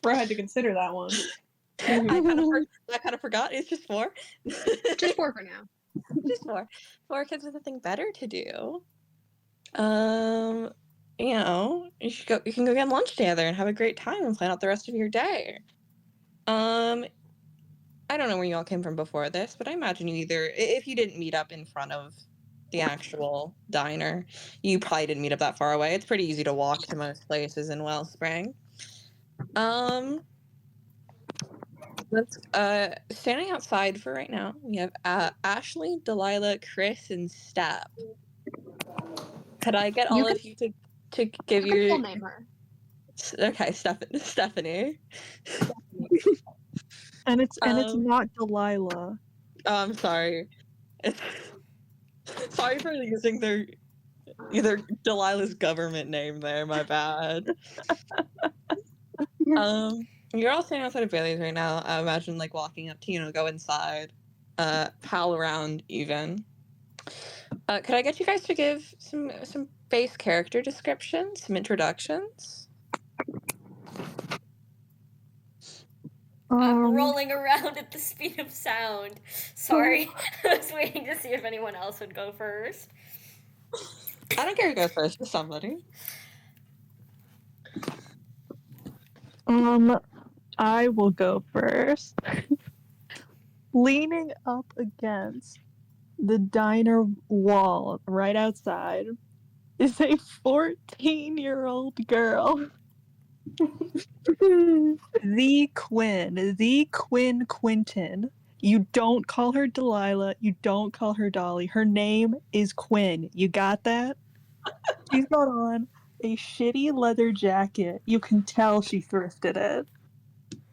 Bro had to consider that one. I kind of forgot. It's just 4. Just 4 for now. Just 4. 4 kids with nothing better to do. You can go get lunch together and have a great time and plan out the rest of your day. I don't know where you all came from before this, but I imagine you if you didn't meet up in front of the actual diner, you probably didn't meet up that far away. It's pretty easy to walk to most places in Wellspring. Let's standing outside for right now. We have ASHLEIGH, DELILAH, KRIS, and STEP. Could I get all of you to give You can full your name her. Okay, Stephanie. And it's Um, not Delilah. Oh, I'm sorry. Sorry for using their either Delilah's government name there. My bad. You're all standing outside of Bailey's right now. I imagine like walking up to go inside, pal around even. Could I get you guys to give some base character descriptions, some introductions? I'm rolling around at the speed of sound. Sorry, I was waiting to see if anyone else would go first. I don't care who goes first, just somebody. I will go first. Leaning up against the diner wall right outside is a 14-year-old girl. The Quinn, the Quinn Quinton. You don't call her Delilah. You don't call her Dolly. Her name is Quinn. You got that? She's got on a shitty leather jacket. You can tell she thrifted it.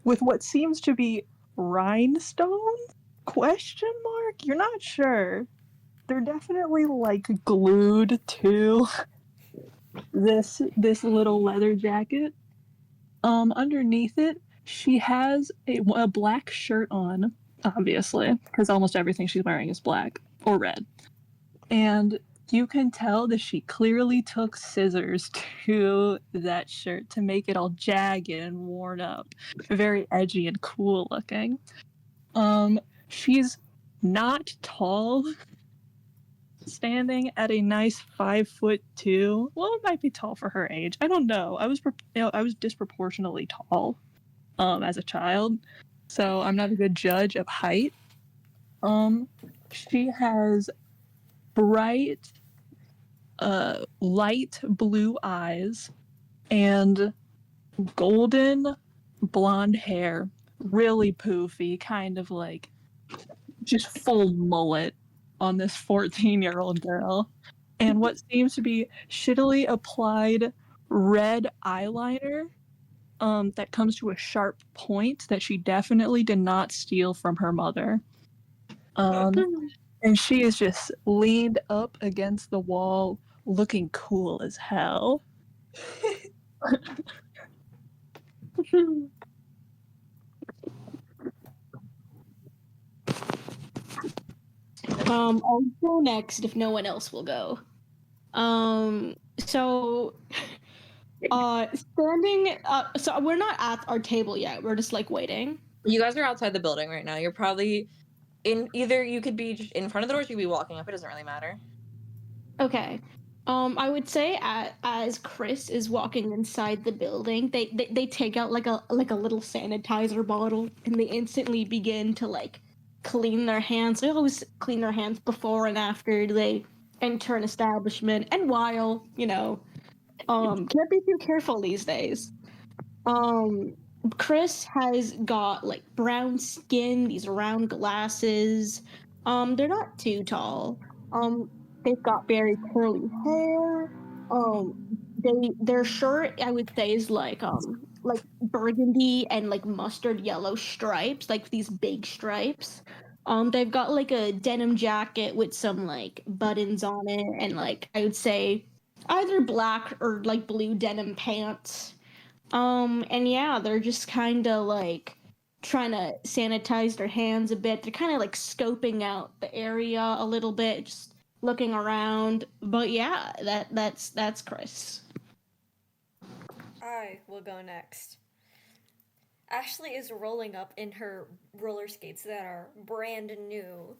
With what seems to be rhinestones? Question mark? You're not sure. They're definitely like glued to this little leather jacket. Underneath it, she has a black shirt on, obviously, because almost everything she's wearing is black or red. And you can tell that she clearly took scissors to that shirt to make it all jagged and worn up. Very edgy and cool looking. She's not tall, standing at a nice 5'2". Well, it might be tall for her age. I don't know. I was disproportionately tall as a child, so I'm not a good judge of height. She has bright light blue eyes and golden blonde hair, really poofy, kind of like just full mullet on this 14-year-old girl, and what seems to be shittily applied red eyeliner that comes to a sharp point that she definitely did not steal from her mother. And she is just leaned up against the wall, looking cool as hell. I'll go next if no one else will go. So standing so we're not at our table yet. We're just like waiting. You guys are outside the building right now. You're probably in either you could be in front of the doors, you could be walking up. It doesn't really matter. Okay. I would say as Chris is walking inside the building, they take out like a little sanitizer bottle and they instantly begin to like clean their hands. They always clean their hands before and after they enter an establishment and while, can't be too careful these days. Chris has got like brown skin, these round glasses. They're not too tall. They've got very curly hair. Their shirt I would say is like burgundy and like mustard yellow stripes, like these big stripes. They've got like a denim jacket with some like buttons on it, and like I would say either black or like blue denim pants. And yeah, they're just kind of like trying to sanitize their hands a bit. They're kind of like scoping out the area a little bit, just looking around. But yeah, that's Chris. I will go next. Ashley is rolling up in her roller skates that are brand new.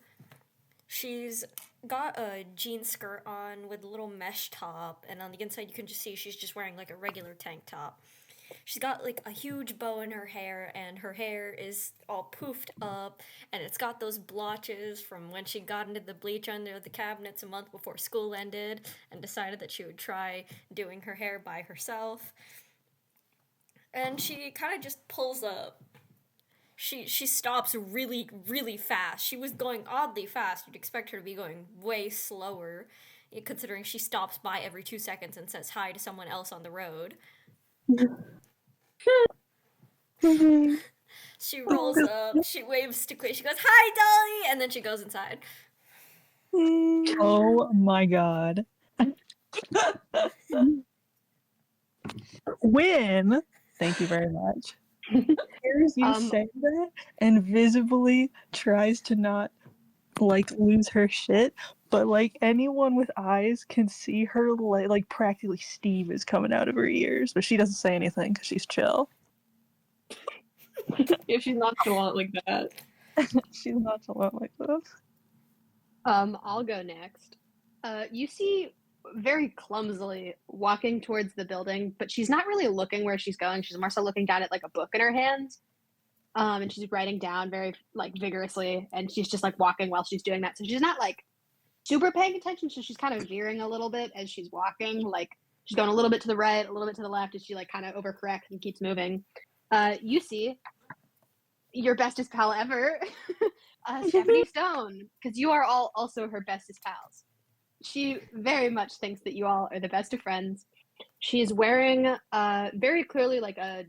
She's got a jean skirt on with a little mesh top, and on the inside you can just see she's just wearing like a regular tank top. She's got like a huge bow in her hair, and her hair is all poofed up, and it's got those blotches from when she got into the bleach under the cabinets a month before school ended and decided that she would try doing her hair by herself. And she kind of just pulls up. She stops really, really fast. She was going oddly fast. You'd expect her to be going way slower, considering she stops by every 2 seconds and says hi to someone else on the road. She rolls up, she waves to Quinn, she goes, "Hi, Dolly!" And then she goes inside. Oh my god. Quinn, thank you very much, hears you say that and visibly tries to not like lose her shit, but like anyone with eyes can see her like practically Steve is coming out of her ears, but she doesn't say anything because she's chill. If she's nonchalant like that. She's not chill like this. I'll go next. You see very clumsily walking towards the building, but she's not really looking where she's going. She's more so looking down at like a book in her hands. And she's writing down very like vigorously, and she's just like walking while she's doing that. So she's not like super paying attention, so she's kind of veering a little bit as she's walking. Like she's going a little bit to the right, a little bit to the left as she like kind of overcorrects and keeps moving. You see your bestest pal ever, Stephanie Stone, because you are all also her bestest pals. She very much thinks that you all are the best of friends. She is wearing very clearly like a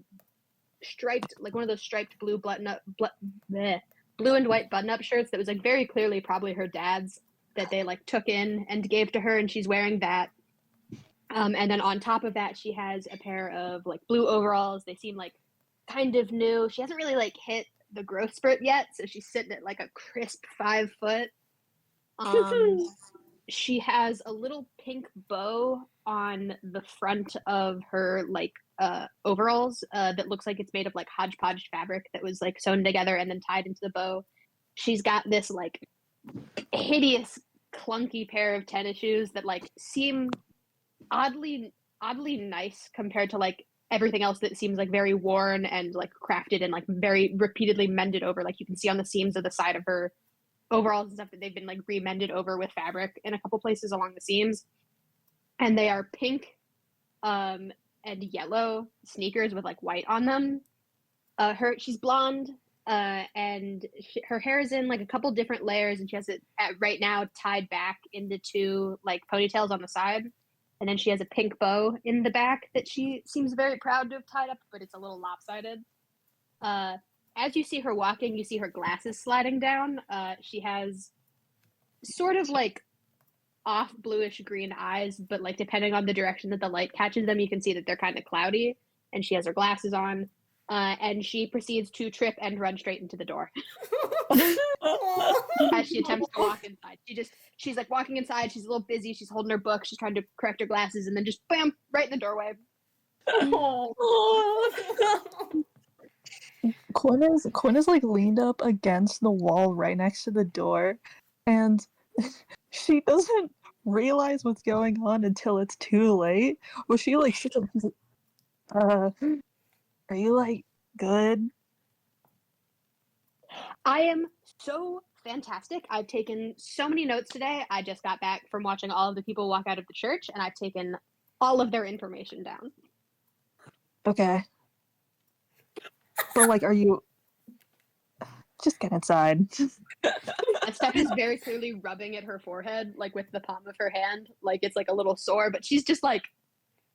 striped, like one of those striped blue blue and white button-up shirts that was like very clearly probably her dad's, that they like took in and gave to her, and she's wearing that. And then on top of that, she has a pair of like blue overalls. They seem like kind of new. She hasn't really like hit the growth spurt yet, so she's sitting at like a crisp 5 foot. She has a little pink bow on the front of her like overalls that looks like it's made of like hodgepodge fabric that was like sewn together and then tied into the bow. She's got this like hideous clunky pair of tennis shoes that like seem oddly nice compared to like everything else that seems like very worn and like crafted and like very repeatedly mended over. Like you can see on the seams of the side of her overalls and stuff that they've been like remended over with fabric in a couple places along the seams. And they are pink and yellow sneakers with like white on them. She's blonde and her hair is in like a couple different layers, and she has it right now tied back into 2 like ponytails on the side. And then she has a pink bow in the back that she seems very proud to have tied up, but it's a little lopsided. As you see her walking, you see her glasses sliding down. She has sort of like off bluish green eyes, but like depending on the direction that the light catches them, you can see that they're kind of cloudy. And she has her glasses on, and she proceeds to trip and run straight into the door as she attempts to walk inside. She's like walking inside. She's a little busy. She's holding her book. She's trying to correct her glasses, and then just bam, right in the doorway. Quinn is like leaned up against the wall right next to the door, and she doesn't realize what's going on until it's too late. Well, she like sits up, she's like, are you like good? I am so fantastic. I've taken so many notes today. I just got back from watching all of the people walk out of the church, and I've taken all of their information down. Okay. But like, are you... Just get inside. And Steph is very clearly rubbing at her forehead, like with the palm of her hand, like it's like a little sore, but she's just like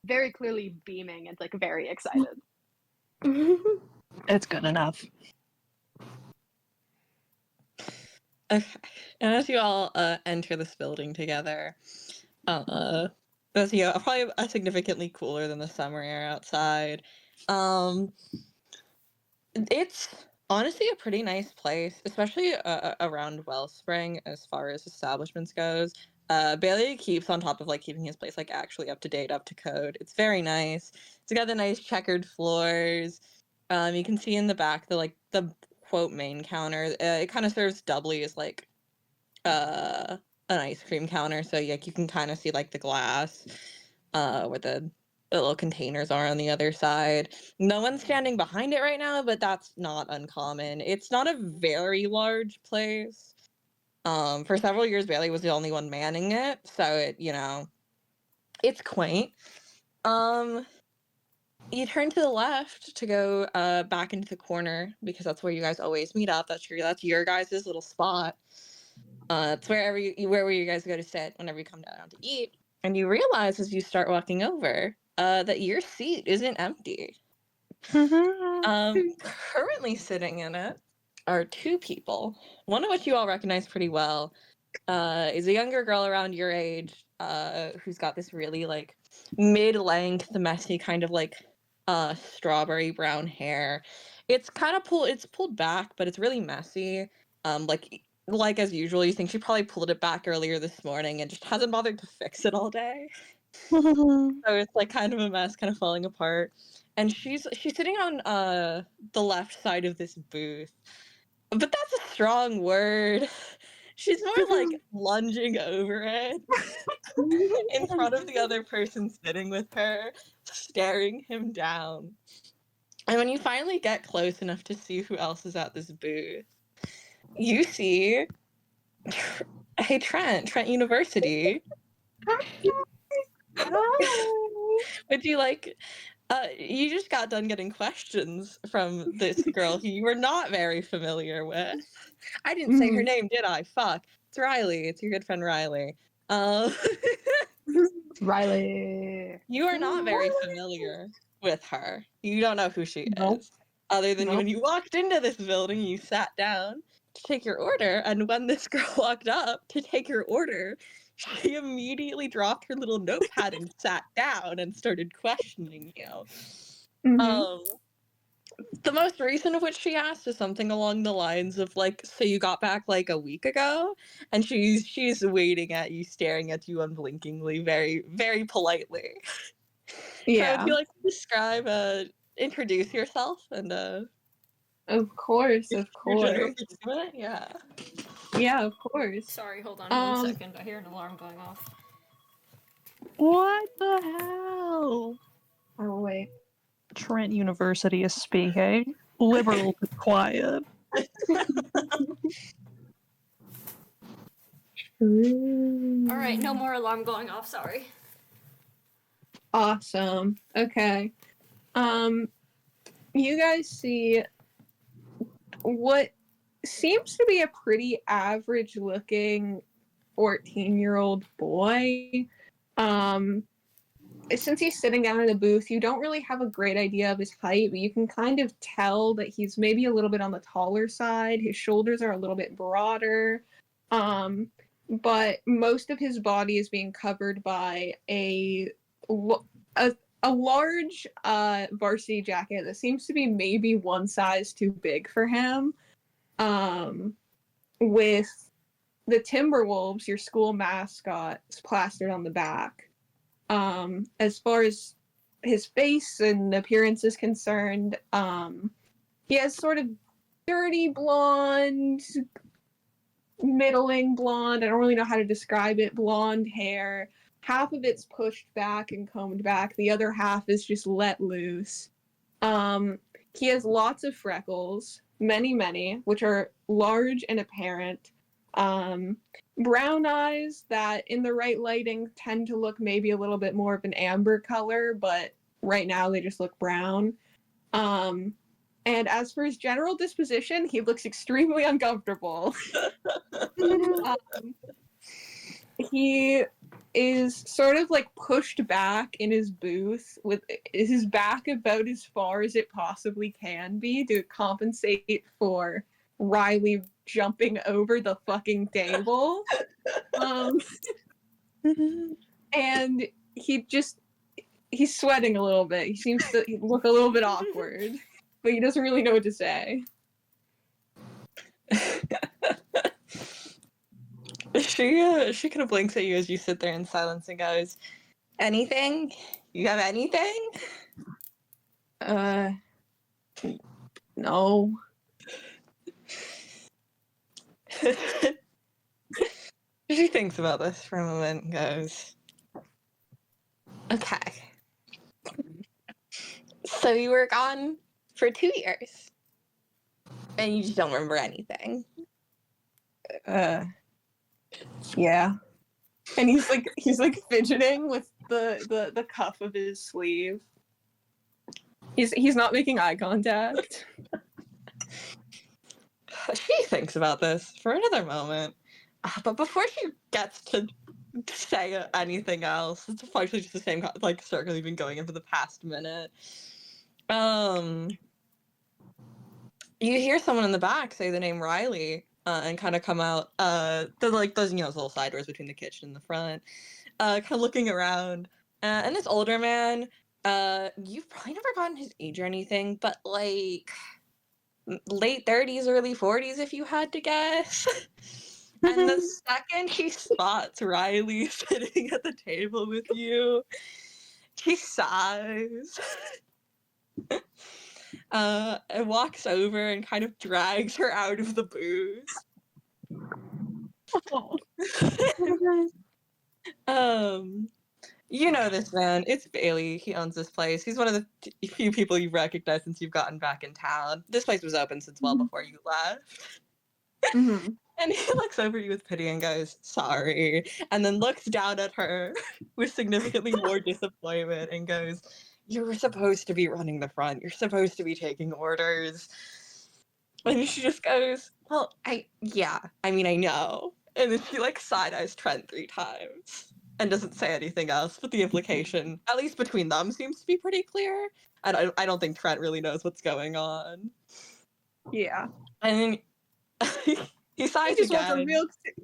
very clearly beaming and like very excited. It's good enough. Okay. And as you all enter this building together, as you know, probably significantly cooler than the summer air outside. It's honestly a pretty nice place, especially around Wellspring as far as establishments goes. Bailey keeps on top of like keeping his place like actually up to date, up to code. It's very nice. It's got the nice checkered floors. You can see in the back the quote main counter. It kind of serves doubly as like an ice cream counter, so like you can kind of see like the glass where the little containers are on the other side. No one's standing behind it right now, but that's not uncommon. It's not a very large place. For several years, Bailey was the only one manning it, so it, you know, it's quaint. You turn to the left to go back into the corner because that's where you guys always meet up. That's your guys' little spot. It's wherever you guys go to sit whenever you come down to eat. And you realize as you start walking over that your seat isn't empty. Currently sitting in it are two people, one of which you all recognize pretty well, is a younger girl around your age, who's got this really, like, mid-length, messy kind of, like, strawberry brown hair. It's kind of pulled back, but it's really messy. Like as usual, you think she probably pulled it back earlier this morning and just hasn't bothered to fix it all day. So it's like kind of a mess, kind of falling apart. And she's sitting on the left side of this booth. But that's a strong word. She's more like lunging over it in front of the other person sitting with her, staring him down. And when you finally get close enough to see who else is at this booth, you see, hey, Trent University. Would you like, you just got done getting questions from this girl who you were not very familiar with. I didn't say her name, did I? Fuck. It's Riley. It's your good friend Riley. Riley. You are not very familiar with her. You don't know who she Nope. is. Other than Nope. when you walked into this building, you sat down to take your order, and when this girl walked up to take your order, she immediately dropped her little notepad and sat down and started questioning you. The most recent of which she asked is something along the lines of like, so you got back like a week ago? And she's waiting at you, staring at you unblinkingly, very, very politely. Yeah. So would you like to describe, introduce yourself and Of course, your of general course. predicament? Yeah. Yeah, of course. Sorry, hold on 1 second. I hear an alarm going off. What the hell? Oh, wait. Trent University is speaking. Liberals is quiet. Alright, no more alarm going off, sorry. Awesome. Okay. You guys see what seems to be a pretty average looking 14-year-old boy. Since he's sitting down in the booth, you don't really have a great idea of his height, but you can kind of tell that he's maybe a little bit on the taller side. His shoulders are a little bit broader. But most of his body is being covered by a large varsity jacket that seems to be maybe one size too big for him. With the Timberwolves, your school mascot, plastered on the back. As far as his face and appearance is concerned, he has sort of dirty blonde, middling blonde, I don't really know how to describe it, blonde hair. Half of it's pushed back and combed back, the other half is just let loose. He has lots of freckles, many, which are large and apparent. Brown eyes that in the right lighting tend to look maybe a little bit more of an amber color, but right now they just look brown. And as for his general disposition, he looks extremely uncomfortable. He is sort of like pushed back in his booth with his back about as far as it possibly can be to compensate for Riley jumping over the fucking table. And he's sweating a little bit. He seems to look a little bit awkward, but he doesn't really know what to say. She kind of blinks at you as you sit there in silence and goes, anything? You have anything? No. She thinks about this for a moment and goes, okay. So you were gone for 2 years. And you just don't remember anything. Yeah. And he's like fidgeting with the cuff of his sleeve. He's not making eye contact. She thinks about this for another moment. But before she gets to say anything else. It's actually just the same like circle you've been going in for the past minute. You hear someone in the back say the name Riley, and kind of come out. There's like those those little side doors between the kitchen and the front. Kind of looking around, and this older man. You've probably never gotten his age or anything, but like late 30s, early 40s, if you had to guess. And the second he spots Riley sitting at the table with you, he sighs. And walks over and kind of drags her out of the booth. You know this man. It's Bailey. He owns this place. He's one of the few people you've recognized since you've gotten back in town. This place was open since well before you left. And he looks over you with pity and goes, sorry. And then looks down at her with significantly more disappointment and goes, you were supposed to be running the front. You're supposed to be taking orders. And she just goes, well, I know. And then she like side-eyes Trent 3 times and doesn't say anything else, but the implication, at least between them, seems to be pretty clear. And I don't think Trent really knows what's going on. Yeah. And then he sighs again.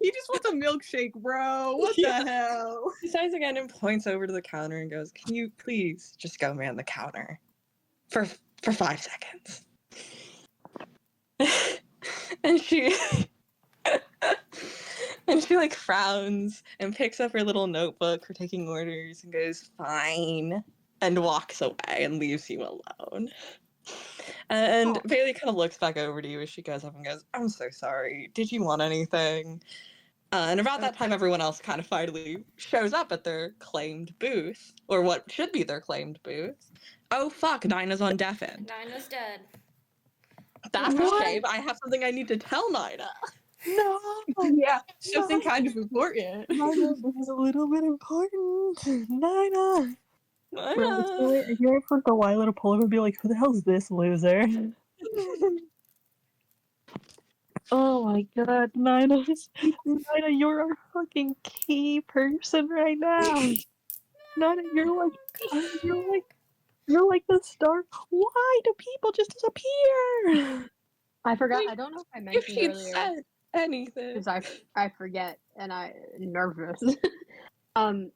He just wants a milkshake, bro. What the hell? He sighs again and points over to the counter and goes, can you please just go man the counter for 5 seconds? And she like frowns and picks up her little notebook for taking orders and goes, fine, and walks away and leaves you alone. And Bailey kind of looks back over to you as she goes up and goes, I'm so sorry. Did you want anything? And about that time, everyone else kind of finally shows up at their claimed booth, or what should be their claimed booth. Oh, fuck, NYNA's on deafen. NYNA's dead. That's a shame. I have something I need to tell NYNA. No. Yeah, something kind of important. NYNA, this is a little bit important. NYNA. NYNA. I hear for Delilah to pull over and be like, who the hell's this loser? Oh my god, NYNA, you're our fucking key person right now. NYNA, you're like the star. Why do people just disappear? I forgot. I don't know if I If mentioned she'd earlier said anything. because I forget and I'm nervous.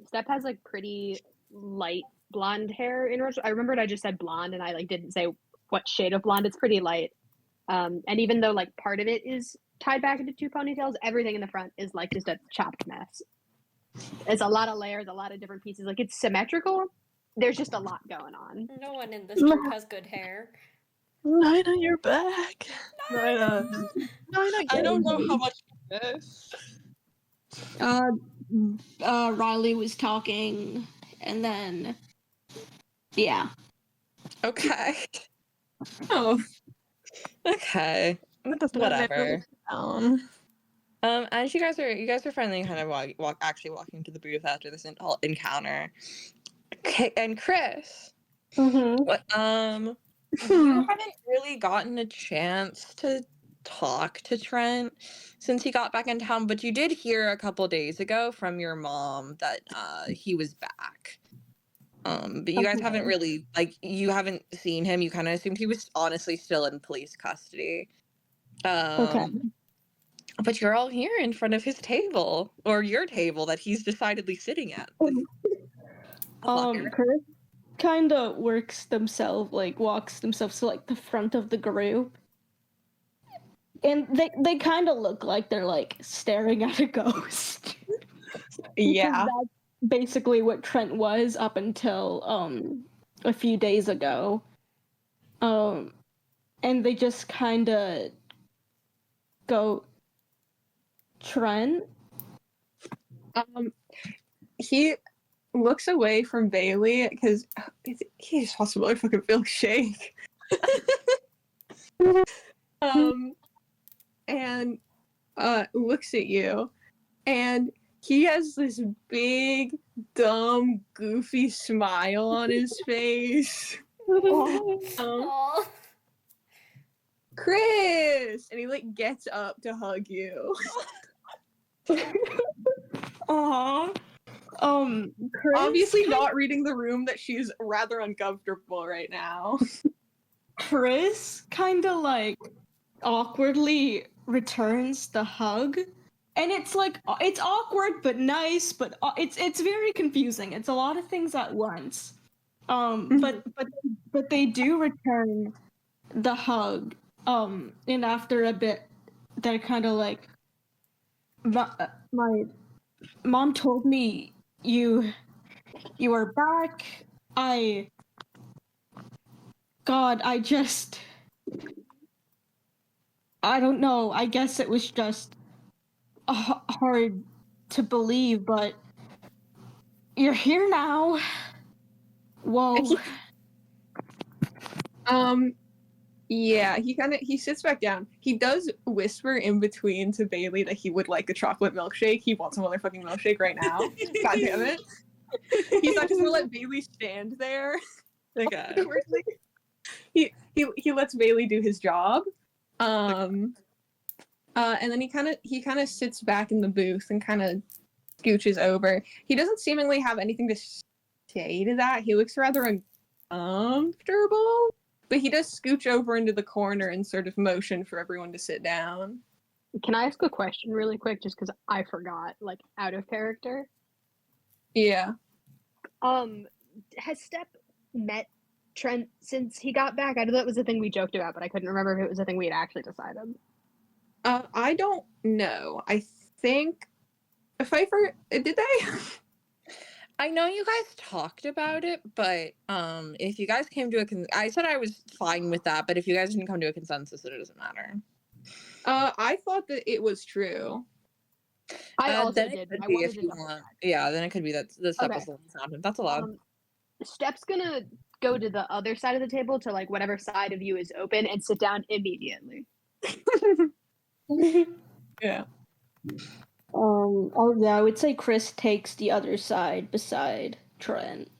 Steph has like pretty light blonde hair in her. I remembered I just said blonde and I like didn't say what shade of blonde. It's pretty light. And even though like part of it is tied back into 2 ponytails, everything in the front is like just a chopped mess. It's a lot of layers, a lot of different pieces. Like it's symmetrical. There's just a lot going on. No one in this group has good hair. NYNA, you're back. NYNA, I don't know how much this. Riley was talking, and then, yeah. Okay. Oh. Okay. That does not Whatever. narrow it down. As you guys are finally kind of walking to the booth after this encounter. Okay, and Chris, you haven't really gotten a chance to talk to Trent since he got back in town, but you did hear a couple days ago from your mom that he was back. But you guys haven't really, like, you haven't seen him. You kind of assumed he was honestly still in police custody. But you're all here in front of his table, or your table that he's decidedly sitting at. Chris kind of walks themselves to like the front of the group, and they kind of look like they're like staring at a ghost. Yeah. That's basically what Trent was up until a few days ago. And they just kind of go, Trent? He looks away from Bailey because he just wants some motherfucking milkshake. And looks at you, and he has this big, dumb, goofy smile on his face. Aw. Chris! And he like gets up to hug you. Aww. Chris, Obviously not reading the room that she's rather uncomfortable right now. Chris kind of like awkwardly returns the hug, and it's like it's awkward but nice, but it's very confusing. It's a lot of things at once. But they do return the hug. And after a bit, they're kind of like, my mom told me you are back. God, I don't know. I guess it was just hard to believe, but you're here now. Whoa. Yeah, he sits back down. He does whisper in between to Bailey that he would like a chocolate milkshake. He wants a motherfucking milkshake right now. God damn it. He's not just gonna let Bailey stand there. Okay. He lets Bailey do his job. And then he kind of sits back in the booth and kind of scooches over. He doesn't seemingly have anything to say to that. He looks rather uncomfortable, but he does scooch over into the corner and sort of motion for everyone to sit down. Can I ask a question really quick, just because I forgot, like, out of character? Yeah. Has Step met Trent since he got back? I know that was a thing we joked about, but I couldn't remember if it was a thing we had actually decided. I don't know. I think Pfeiffer, did they? I know you guys talked about it, but if you guys came to I said I was fine with that, but if you guys didn't come to a consensus, it doesn't matter. I thought that it was true. I also then did. it could I be wanted if to you double want. check. Yeah, then it could be that the step Okay. was sounded. That's allowed. Step's gonna go to the other side of the table, to like whatever side of you is open, and sit down immediately. Yeah. Yeah, I would say Chris takes the other side beside Trent.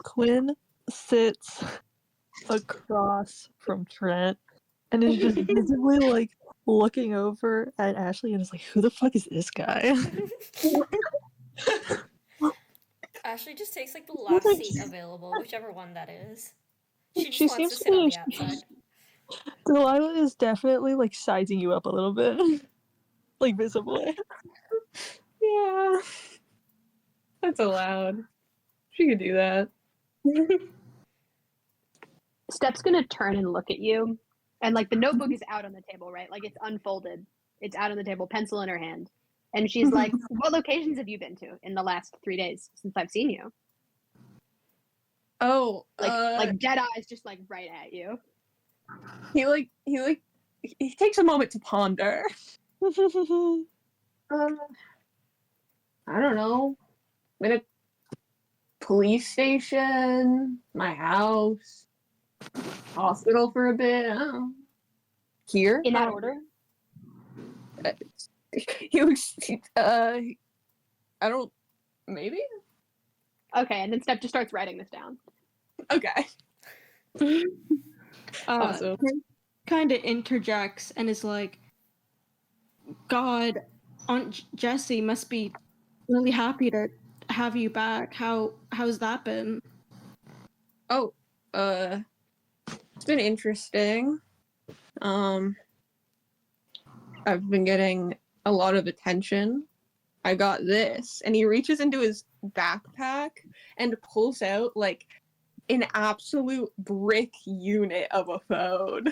Quinn sits across from Trent and is just visibly like looking over at Ashley and is like, who the fuck is this guy? Ashley just takes like the last seat available, whichever one that is. She just She wants to seems sit on the to outside. Delilah is definitely like sizing you up a little bit. Like visibly. Yeah. That's allowed. She could do that. Step's gonna turn and look at you, and like the notebook is out on the table, right? Like it's unfolded. It's out on the table, pencil in her hand. And she's like, what locations have you been to in the last 3 days since I've seen you? Oh, Like dead eyes just like right at you. He takes a moment to ponder. I don't know. I'm in a police station, my house, hospital for a bit. I don't know. Here? In that order? He looks, I don't, maybe? Okay, and then Steph just starts writing this down. Okay. Awesome. Kind of interjects and is like, God, Aunt Jessie must be really happy to have you back. How's that been? Oh, it's been interesting. I've been getting a lot of attention. I got this. And he reaches into his backpack and pulls out like an absolute brick unit of a phone.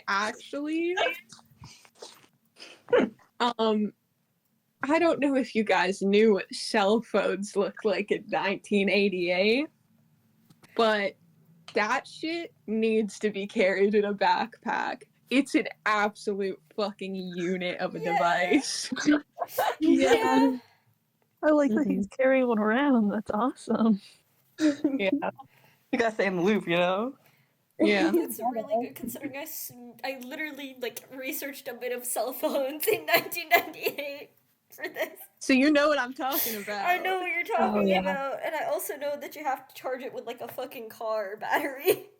Actually, I don't know if you guys knew what cell phones looked like in 1988, but that shit needs to be carried in a backpack. It's an absolute fucking unit of a device. Yeah. I like that he's carrying one around. That's awesome. Yeah. You gotta stay in the loop, you know? Yeah. That's really good considering I literally like researched a bit of cell phones in 1998 for this. So you know what I'm talking about. I know what you're talking yeah. about, and I also know that you have to charge it with like a fucking car battery.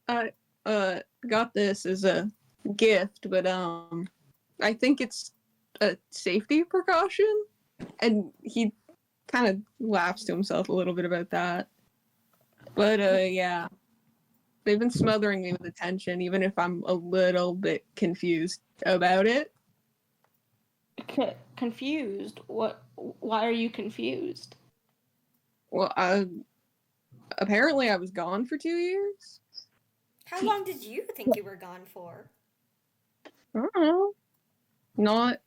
I got this as a gift, but I think it's a safety precaution, and he kind of laughs to himself a little bit about that. But yeah, they've been smothering me with attention, even if I'm a little bit confused about it. Confused? What? Why are you confused? Well, apparently I was gone for 2 years. How long did you think you were gone for? I don't know. Not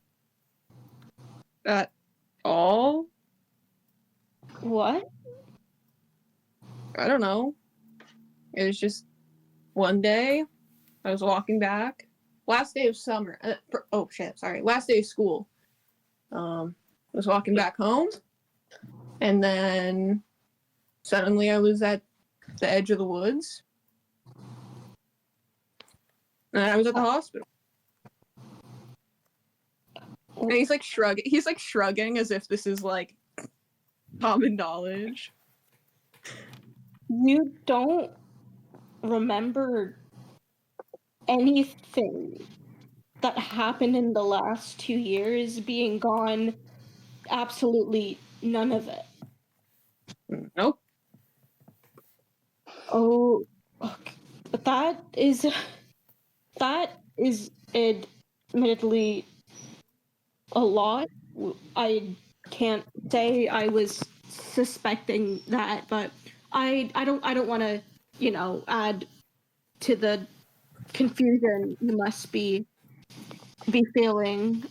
at all. What? I don't know. It was just one day I was walking back. Last day of summer. Oh shit, sorry. Last day of school. I was walking back home, and then suddenly I was at the edge of the woods. And I was at the hospital. And he's like shrugging as if this is like common knowledge. You don't remember anything that happened in the last 2 years being gone? Absolutely none of it. Nope. Oh, okay. But that is admittedly a lot. I can't say I was suspecting that, but I don't want to, add to the confusion you must be feeling.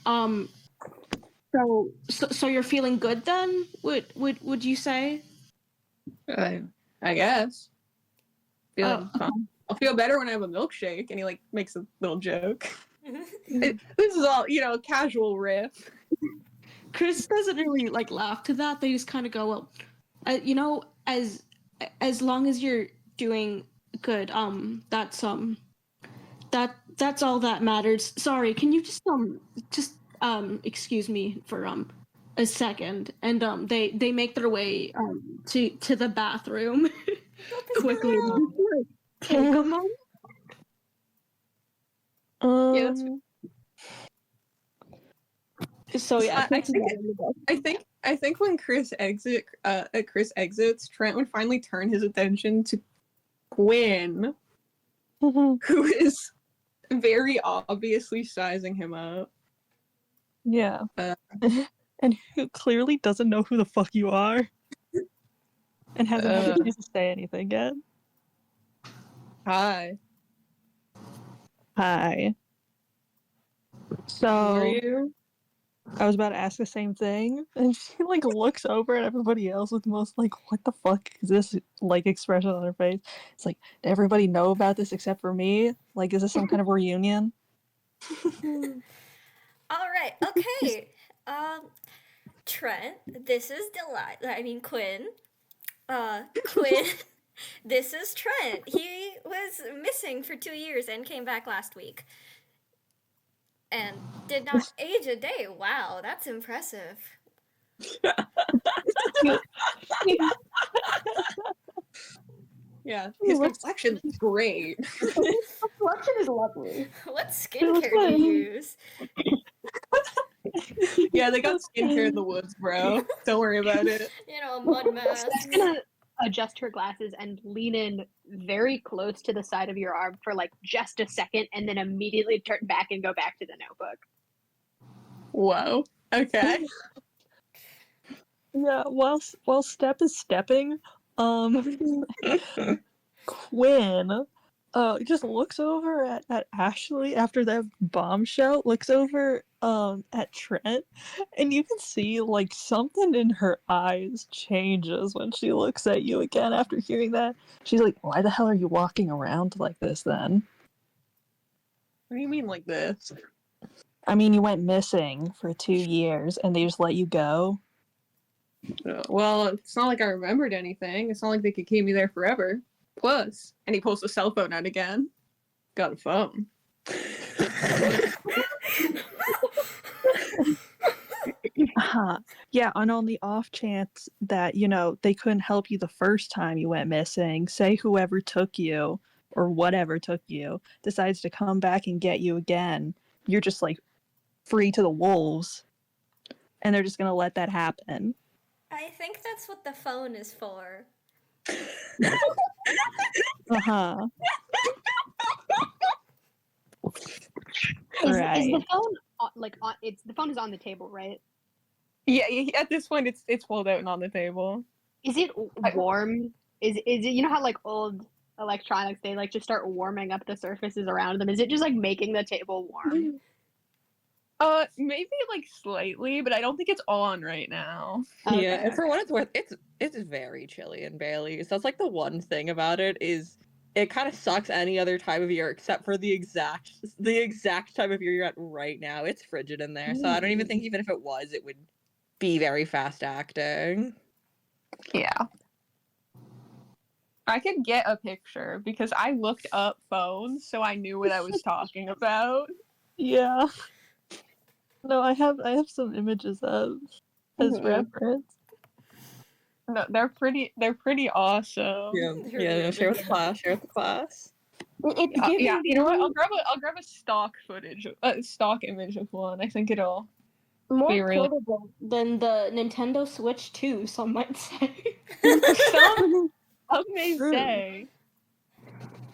So you're feeling good then? Would you say? I guess. Feeling fine. I'll feel better when I have a milkshake. And he like makes a little joke. This is all, casual riff. Chris doesn't really like laugh to that. They just kind of go, well, as long as you're doing good, that's all that matters. Sorry, can you just excuse me for a second? And they make their way to the bathroom quickly. Take a moment. Yeah, so yeah, I think when Chris exits, Trent would finally turn his attention to Quinn, who is very obviously sizing him up. Yeah. And who clearly doesn't know who the fuck you are. And hasn't had a chance to say anything yet. Hi. Hi. So, How are you? I was about to ask the same thing, and she like looks over at everybody else with the most like, what the fuck is this like expression on her face? It's like, did everybody know about this except for me? Like, is this some kind of reunion? All right, okay. Trent, this is Quinn. Quinn, this is Trent. He was missing for 2 years and came back last week. And did not age a day. Wow, that's impressive. Yeah, his complexion is great. His complexion is lovely. What skincare do you use? Yeah, they got skincare in the woods, bro. Don't worry about it. A mud mask. Steph's gonna adjust her glasses and lean in very close to the side of your arm for like just a second, and then immediately turn back and go back to the notebook. Whoa. Okay. Yeah, while Step is stepping, Quinn just looks over at Ashley after that bombshell, looks over at Trent, and you can see like something in her eyes changes when she looks at you again after hearing that. She's like, why the hell are you walking around like this then? What do you mean like this? I mean, you went missing for 2 years and they just let you go. Well, it's not like I remembered anything. It's not like they could keep me there forever. Plus, and he pulls the cell phone out again. Got a phone. Yeah, and on the off chance that, they couldn't help you the first time you went missing, say whoever took you or whatever took you decides to come back and get you again, you're just like free to the wolves, and they're just gonna let that happen. I think that's what the phone is for. Uh-huh. Is Right. the phone the phone is on the table, right? Yeah, at this point it's pulled out and on the table. Is it warm? Is it, you know how like old electronics, they like just start warming up the surfaces around them? Is it just like making the table warm? Maybe like slightly, but I don't think it's on right now. Yeah, Okay. and for what it's worth, it's very chilly in Bailey's. That's like the one thing about it is it kind of sucks any other time of year except for the exact time of year you're at right now. It's frigid in there, so I don't even think even if it was, it would be very fast acting. Yeah. I could get a picture because I looked up phones, so I knew what I was talking about. Yeah. No, I have some images as reference. No, they're pretty awesome. Yeah, share with the class. It's giving Yeah, you know what? me I'll grab a stock stock image of one. I think it'll more be really portable than the Nintendo Switch 2, some might say. Some may True. say.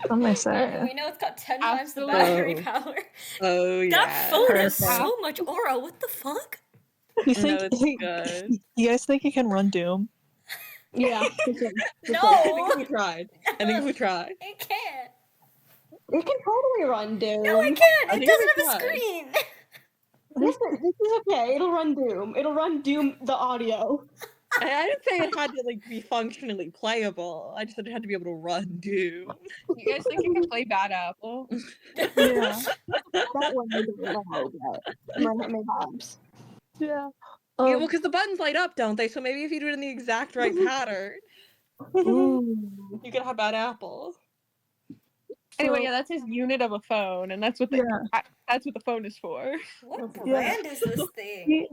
Some may say. We know it's got 10 times the Absolutely. battery power. Oh yeah. That phone has Perfect. so much aura. What the fuck? You think No, it's good. you guys think it can run Doom? Yeah. No, I think if we tried. it can't. It can totally run Doom. No, it I can't. It think doesn't we have a tried. screen. This is okay. It'll run Doom. It'll run Doom the audio. I didn't say it had to like be functionally playable. I just said it had to be able to run Doom. You guys think you can play Bad Apple? Yeah. That one we don't know, but perhaps. Yeah. Yeah, well, because the buttons light up, don't they? So maybe if you do it in the exact right pattern, Ooh. you could have Bad Apple. Anyway, yeah, that's his unit of a phone, and that's what that's what the phone is for. What Yeah. brand is this thing?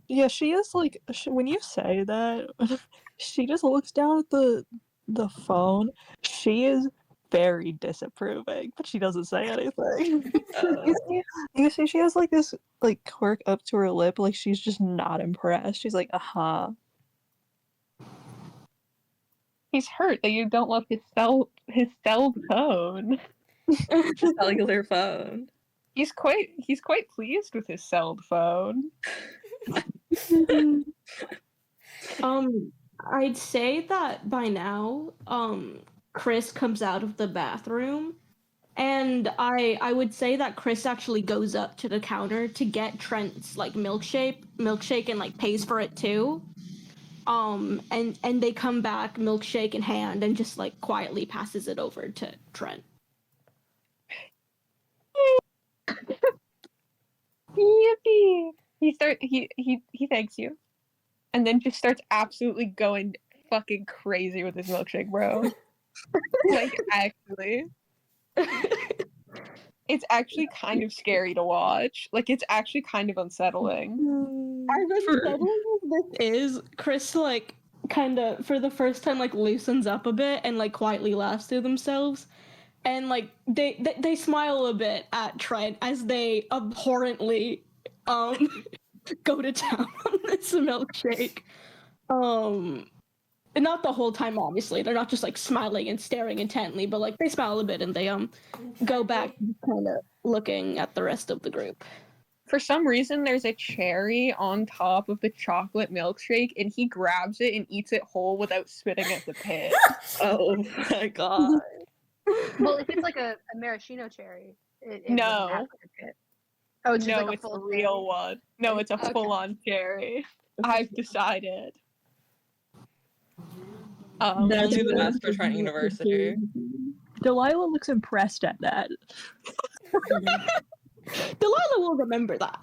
Yeah, she is like when you say that, she just looks down at the phone. She is very disapproving, but she doesn't say anything. You see, she has like this like quirk up to her lip, like she's just not impressed. She's like, He's hurt that you don't love his cell phone. Cellular phone. He's quite pleased with his cell phone. I'd say that by now, Chris comes out of the bathroom, and I would say that Chris actually goes up to the counter to get Trent's like milkshake and like pays for it too. And they come back milkshake in hand and just like quietly passes it over to Trent. Yippee! He thanks you, and then just starts absolutely going fucking crazy with his milkshake, bro. Like actually, it's actually kind of scary to watch. Like it's actually kind of unsettling. As unsettling as this is, Chris like kind of for the first time like loosens up a bit and like quietly laughs to themselves. And like they smile a bit at Trent as they abhorrently go to town on this milkshake. Not the whole time, obviously. They're not just like smiling and staring intently, but like they smile a bit and they go back kind of looking at the rest of the group. For some reason, there's a cherry on top of the chocolate milkshake, and he grabs it and eats it whole without spitting at the pit. Oh my god. Well, if it's like a maraschino cherry, it No. wouldn't have to fit. Oh, it's just No, like a it's a full real cherry? one. No, it's a Okay. full-on cherry. I've decided. We'll That's do the good. best for Trent University. Delilah looks impressed at that. Delilah will remember that.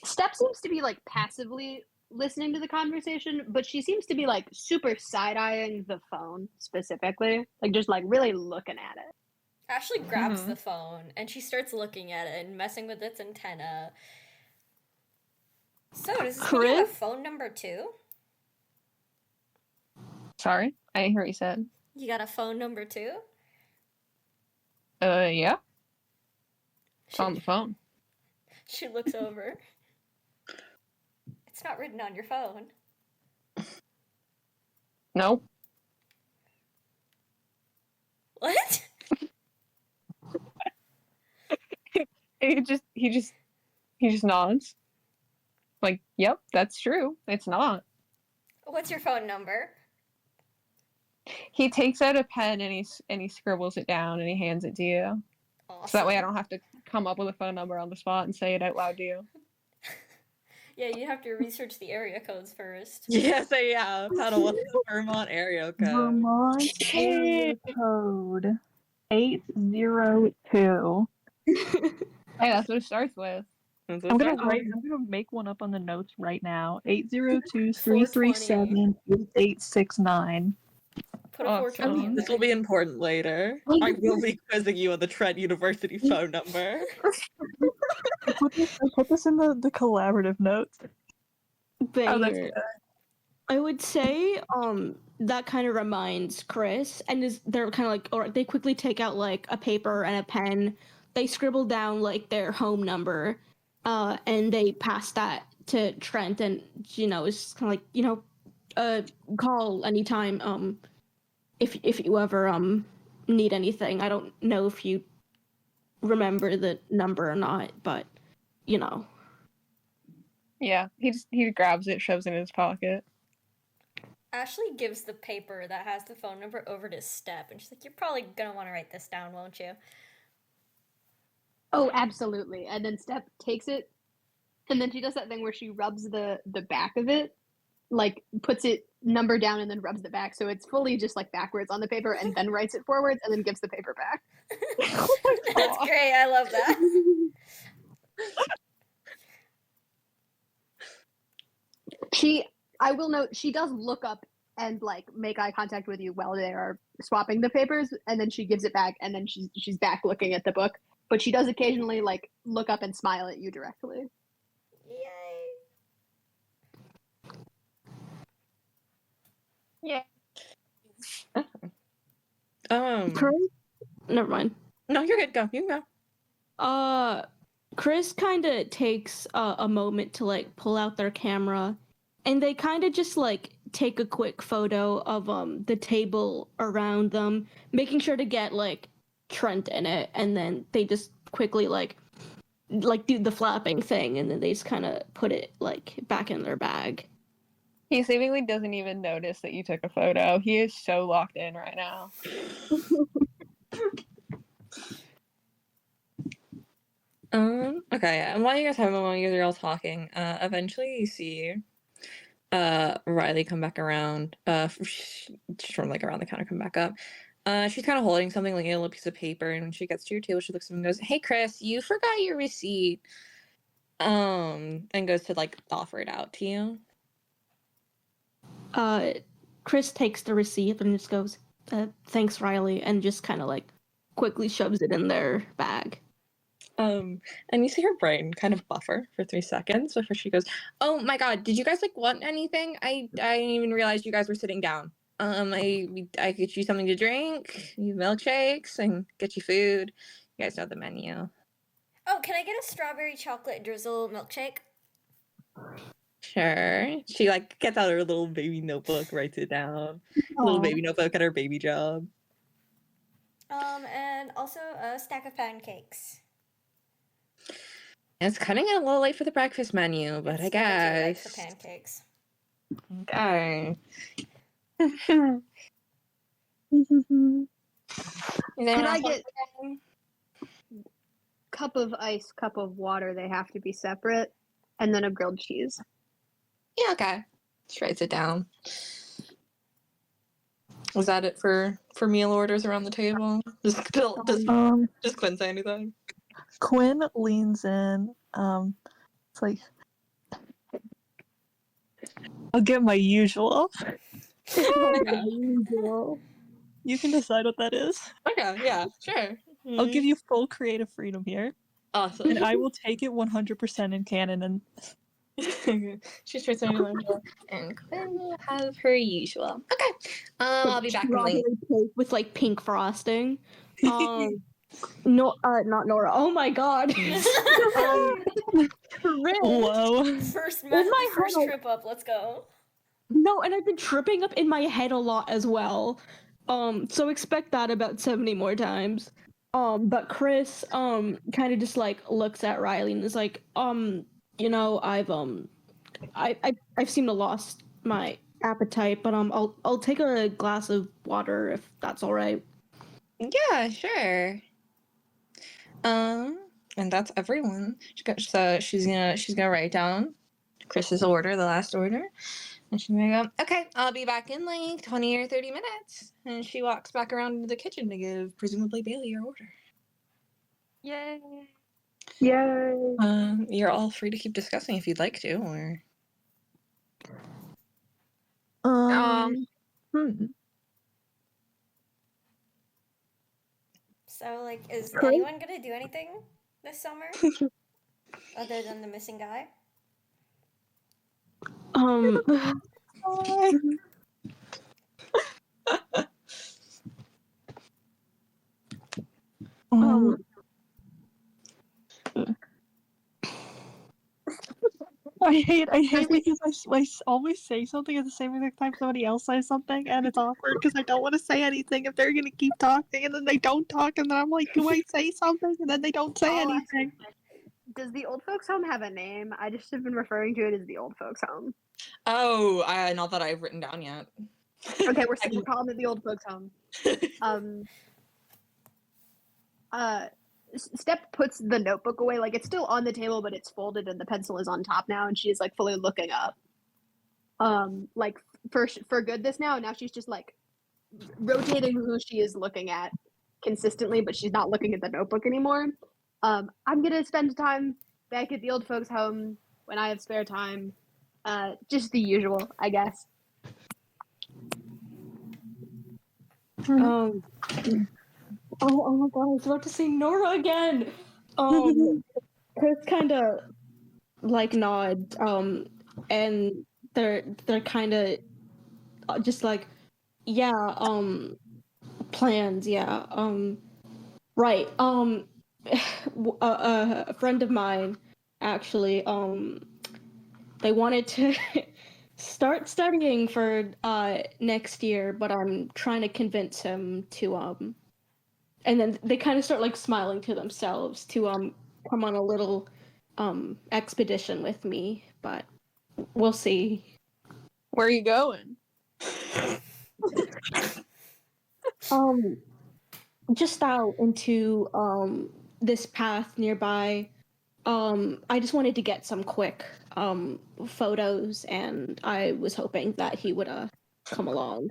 Steph seems to be like passively listening to the conversation, but she seems to be like super side-eyeing the phone specifically, like just like really looking at it. Ashley grabs the phone and she starts looking at it and messing with its antenna. So, does this mean you have a Chris? phone number too? Sorry, I didn't hear what you said. You got a phone number too? Yeah. It's on the phone. She looks over. It's not written on your phone. Nope. What? He just nods. Like, yep, that's true. It's not. What's your phone number? He takes out a pen and he scribbles it down and he hands it to you. Awesome. So that way I don't have to come up with a phone number on the spot and say it out loud to you. Yeah, you have to research the area codes first. Yeah, so yeah, Petal, what's the Vermont area code? Vermont area code 802. Hey, that's what it starts with. That's I'm what gonna make one up on the notes right now. 802-337-8869. Put a 420 in This there. will be important later. I will be quizzing you on the Trent University phone number. I put this in the collaborative notes. Banger. I would say that kind of reminds Chris, and they're kind of like, or they quickly take out like a paper and a pen. They scribble down like their home number, and they pass that to Trent, and it's kind of like call anytime if you ever need anything. I don't know if you remember the number or not, but Yeah, he grabs it, shoves it in his pocket. Ashley gives the paper that has the phone number over to Step, and she's like, "You're probably gonna want to write this down, won't you?" Oh, absolutely. And then Steph takes it, and then she does that thing where she rubs the back of it, like puts it number down and then rubs the back, so it's fully just like backwards on the paper, and then writes it forwards, and then gives the paper back. That's great. I love that. I will note, she does look up and like make eye contact with you while they are swapping the papers, and then she gives it back, and then she's back looking at the book. But she does occasionally like look up and smile at you directly. Yay! Yeah. Never mind. No, you're good. Go. You can go. Chris kind of takes a moment to like pull out their camera, and they kind of just like take a quick photo of the table around them, making sure to get like Trent in it, and then they just quickly like do the flapping thing, and then they just kind of put it like back in their bag. He seemingly doesn't even notice that you took a photo. He is so locked in right now. Okay, and while you guys have a moment, you guys are all talking, eventually you see Riley come back around, just from like around the counter come back up. She's kind of holding something like a little piece of paper, and when she gets to your table, she looks at him and goes, "Hey Chris, you forgot your receipt." And goes to like offer it out to you. Chris takes the receipt and just goes, "Thanks, Riley," and just kind of like quickly shoves it in their bag. And you see her brain kind of buffer for 3 seconds before she goes, "Oh my god, did you guys like want anything? I didn't even realize you guys were sitting down. I get you something to drink, you milkshakes, and get you food. You guys know the menu." Oh, can I get a strawberry chocolate drizzle milkshake? Sure. She like gets out her little baby notebook, writes it down. Little baby notebook at her baby job. And also a stack of pancakes. It's cutting it a little late for the breakfast menu, but It's I way too guess. late for pancakes. Okay. Can I get cup of ice, cup of water? They have to be separate, and then a grilled cheese. Yeah, okay. She writes it down. Was that it for meal orders around the table? Does Quinn say anything? Quinn leans in. It's like, I'll get my usual. Okay. You can decide what that is. Okay, yeah, sure. I'll give you full creative freedom here. Awesome. And I will take it 100% in canon and She's trying to learn, and Quinn will have her usual. Okay, I'll be back in Strawberry link. cake with like pink frosting. No, not Nora. Oh my god. Chris. Whoa. First In my first head, trip up. Let's go. No, and I've been tripping up in my head a lot as well. So expect that about 70 more times. But Chris, kind of just like looks at Riley and is like, you know, I've seemed to lost my appetite, but I'll take a glass of water if that's all right. Yeah, sure. And that's everyone. So she's gonna write down Chris's order, the last order, and she's gonna go, okay, I'll be back in like 20 or 30 minutes. And she walks back around into the kitchen to give presumably Bailey your order. Yay. Yay. You're all free to keep discussing if you'd like to, or So, like, is Chris? anyone gonna do anything this summer other than the missing guy? I hate because I always say something at the same exact time somebody else says something, and it's awkward because I don't want to say anything if they're gonna keep talking, and then they don't talk, and then I'm like, do I say something? And then they don't say anything. Does the old folks home have a name? I just have been referring to it as the old folks home. oh, not that I've written down yet. Okay, we're calling it the old folks home. Step puts the notebook away, like it's still on the table, but it's folded and the pencil is on top now, and she's like fully looking up. Like for good this now, and now she's just like rotating who she is looking at consistently, but she's not looking at the notebook anymore. I'm gonna spend time back at the old folks home when I have spare time. Just the usual, I guess. Oh my god, I was about to say Nora again. Chris kind of like nods, and they're kind of just like, yeah, plans, yeah, right, a friend of mine actually, they wanted to start studying for next year, but I'm trying to convince him to and then they kind of start like smiling to themselves to come on a little expedition with me, but we'll see. Where are you going? Just out into this path nearby. I just wanted to get some quick photos, and I was hoping that he would come along.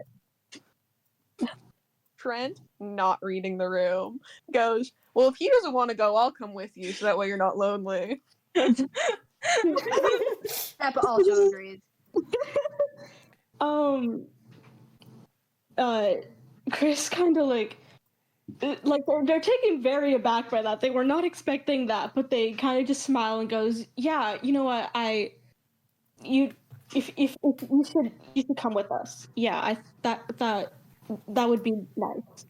Trent, not reading the room, goes, well, if he doesn't want to go, I'll come with you, so that way you're not lonely. Step also agrees. Chris kind of like they're taken very aback by that. They were not expecting that, but they kind of just smile and goes, "Yeah, you know what? If you should come with us. Yeah, that would be nice."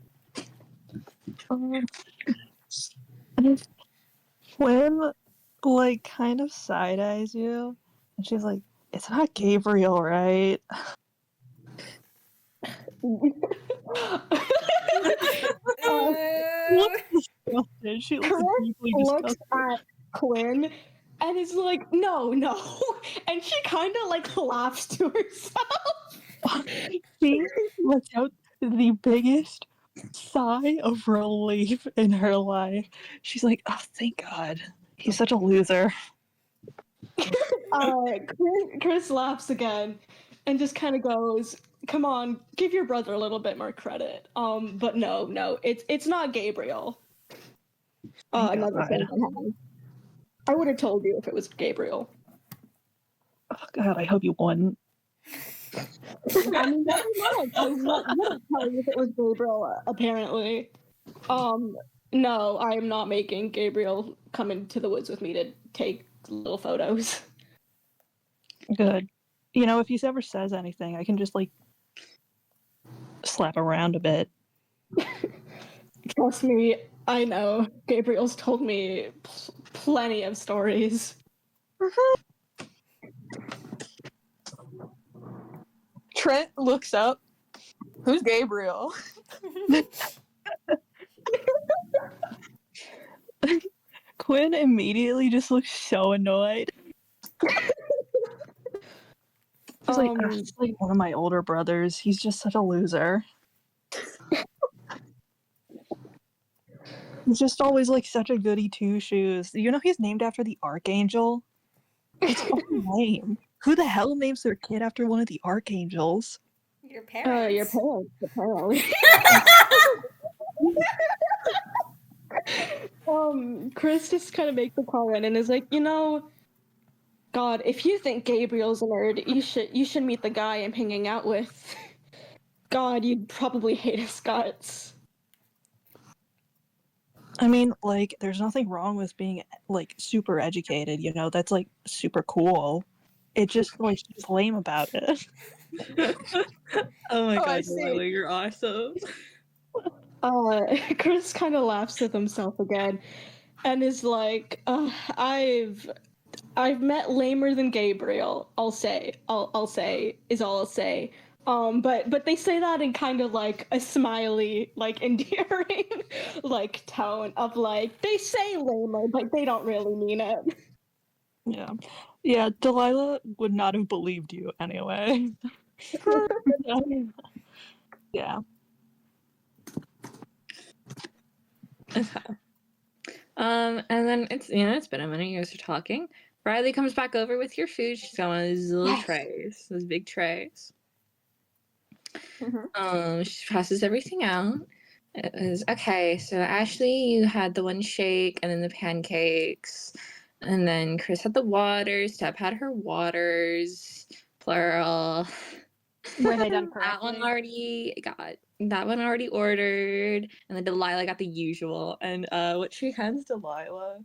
When like kind of side eyes you, and she's like, "It's not Gabriel, right?" She looks deeply looks disgusted. at Quinn and is like, no, and she kind of like laughs to herself. She lets out the biggest sigh of relief in her life. She's like, "Oh, thank God, he's such a loser." Chris laughs again and just kind of goes, "Come on, give your brother a little bit more credit." But no, it's not Gabriel. Another thing I would have told you if it was Gabriel. Oh God, I hope you wouldn't. I mean, never mind. I wouldn't tell you if it was Gabriel. Apparently, no, I am not making Gabriel come into the woods with me to take little photos. Good. You know, if he ever says anything, I can just, like, slap around a bit. Trust me, I know. Gabriel's told me plenty of stories. Trent looks up. Who's Gabriel? Quinn immediately just looks so annoyed. He's like, "Ugh, it's like one of my older brothers. He's just such a loser. He's just always like such a goody two shoes. You know he's named after the Archangel? It's fucking lame. Who the hell names their kid after one of the archangels? Your parents. Your parents, apparently. Chris just kind of makes the comment and is like, you know, God, if you think Gabriel's a nerd, you should meet the guy I'm hanging out with. God, you'd probably hate his guts. I mean, like, there's nothing wrong with being, like, super educated, you know? That's, like, super cool. It just, like, he's lame about it. Oh my I god, see. Delilah, you're awesome. Chris kind of laughs with himself again and is like, I've met lamer than Gabriel, I'll say, is all I'll say. But they say that in kind of like a smiley, like endearing, like tone of like, they say lamer, but they don't really mean it. Yeah. Yeah, Delilah would not have believed you anyway. Yeah. Okay. And then it's been a minute. You guys are talking. Riley comes back over with your food. She's got one of those little trays, those big trays. She passes everything out. It was okay. So Ashley, you had the one shake, and then the pancakes, and then Chris had the waters. Steph had her waters, plural. Were they done That correctly? one already ordered, and then Delilah got the usual. And what she hands Delilah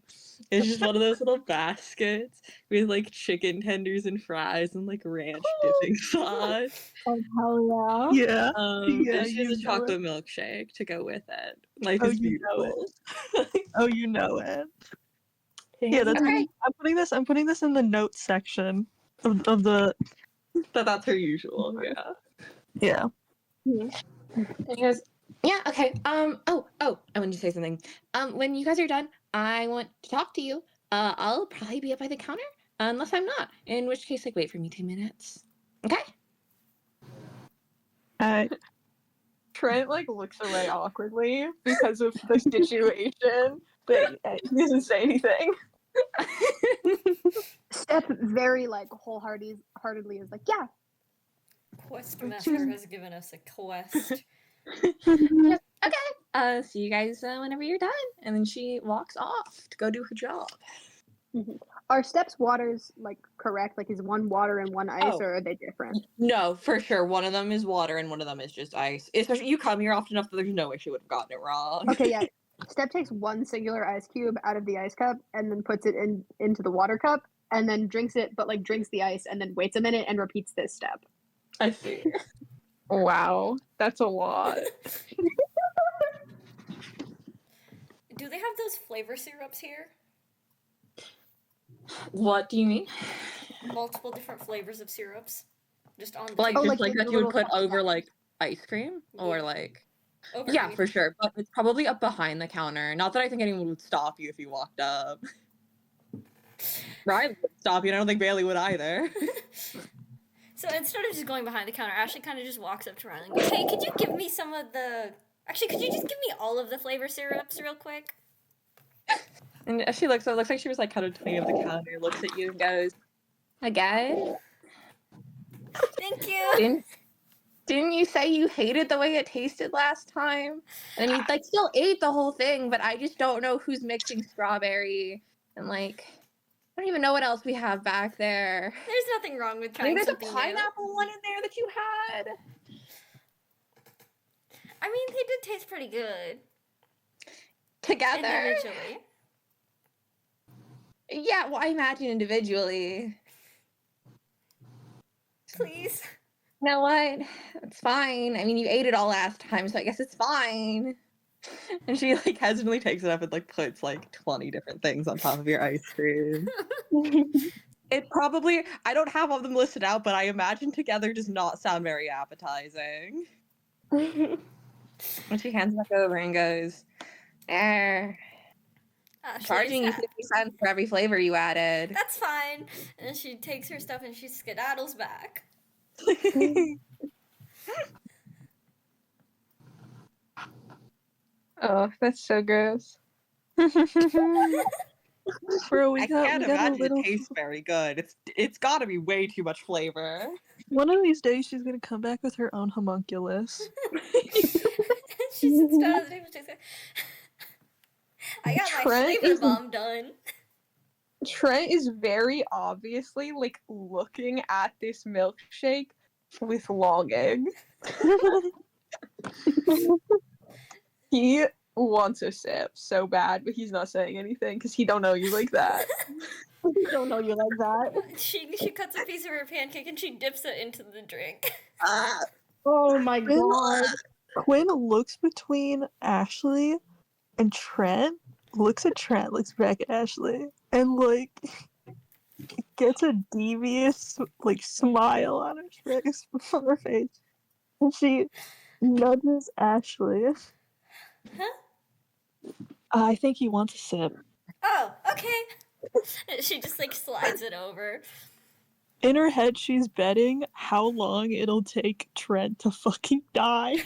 is just one of those little baskets with like chicken tenders and fries and like ranch dipping sauce. Oh, hell Yeah. And she has a you know chocolate milkshake to go with it. Life Oh, is you know beautiful. Oh, you know it. Yeah, that's Okay. I'm putting this in the notes section of the That's her usual, yeah. yeah. And he goes, yeah, okay. I want to say something. When you guys are done, I want to talk to you. I'll probably be up by the counter, unless I'm not. In which case, like, wait for me 2 minutes. Okay? Trent like looks away awkwardly because of the situation, but he doesn't say anything. Steph very like wholeheartedly is like, yeah. Questmaster has given us a quest. Okay. See you guys whenever you're done. And then she walks off to go do her job. Are Steph's waters like correct? Like is one water and one ice, or are they different? No, for sure. One of them is water and one of them is just ice. Especially you come here often enough that there's no way she would have gotten it wrong. Okay, yeah. Steph takes one singular ice cube out of the ice cup and then puts it into the water cup and then drinks it, but like drinks the ice and then waits a minute and repeats this step. I see. Wow, that's a lot. Do they have those flavor syrups here? What do you mean? Multiple different flavors of syrups, just on the Like table. just like that the you would little put fun over facts. like ice cream or Yeah. like Over yeah, ice. for sure. But it's probably up behind the counter. Not that I think anyone would stop you if you walked up. Ryan would stop you, and I don't think Bailey would either. So instead of just going behind the counter, Ashley kind of just walks up to Riley and goes, "Hey, could you give me some of the? Actually, could you just give me all of the flavor syrups real quick?" And as she looks, it looks like she was like kind of playing up the counter, looks at you and goes, "Again? Thank you. Didn't you say you hated the way it tasted last time? And you like still ate the whole thing, but I just don't know who's mixing strawberry and like I don't even know what else we have back there. There's nothing wrong with trying Maybe there's a something new. pineapple one in there that you had. I mean, they did taste pretty good Together. individually. Yeah, well, I imagine individually. Please. You know what? It's fine. I mean, you ate it all last time, so I guess it's fine. And she like hesitantly takes it up and like puts like 20 different things on top of your ice cream. It probably, I don't have all of them listed out, but I imagine together does not sound very appetizing. And she hands it back over and goes, there. Charging you 50 cents for every flavor you added. That's fine. And she takes her stuff and she skedaddles back. Oh, that's so gross. Bro, I can't imagine it tastes very good. It's gotta be way too much flavor. One of these days she's gonna come back with her own homunculus. She sits down at the table. She's like, I got my flavor bomb done. Trent is very obviously like looking at this milkshake with longing. He wants a sip so bad, but he's not saying anything because he don't know you like that. We don't know you like that. She cuts a piece of her pancake and she dips it into the drink. Oh my god. Quinn looks between Ashley and Trent, looks at Trent, looks back at Ashley, and like gets a devious like smile on her face. And she nudges Ashley. Huh? I think he wants a sip. Oh, okay. She just like slides it over. In her head, she's betting how long it'll take Trent to fucking die.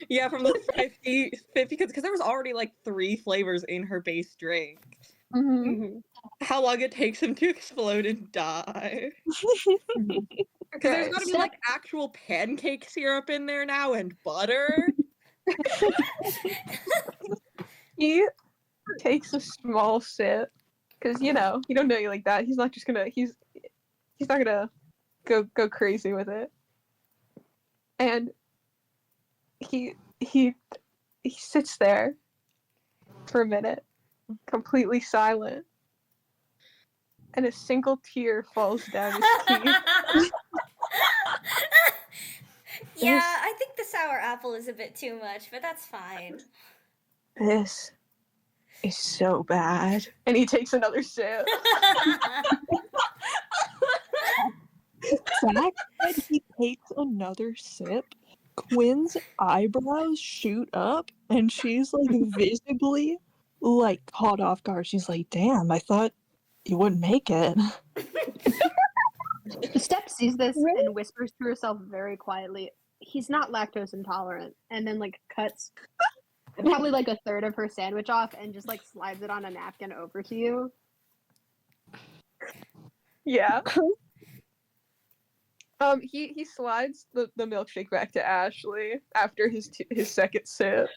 Yeah, from the 50 because there was already like 3 flavors in her base drink. Mm-hmm. How long it takes him to explode and die. Because there's gotta be like actual pancake syrup in there now and butter. He takes a small sip because you don't know you like that. He's not just gonna he's not gonna go crazy with it. And he sits there for a minute, completely silent, and a single tear falls down his cheek. Yeah, I think the sour apple is a bit too much, but that's fine. This is so bad. And he takes another sip. Zach said he takes another sip. Quinn's eyebrows shoot up, and she's like visibly like caught off guard. She's like, "Damn, I thought you wouldn't make it." Step sees this and whispers to herself very quietly, "He's not lactose intolerant," and then like cuts probably like a third of her sandwich off and just like slides it on a napkin over to you. Yeah. He slides the milkshake back to Ashley after his second sip.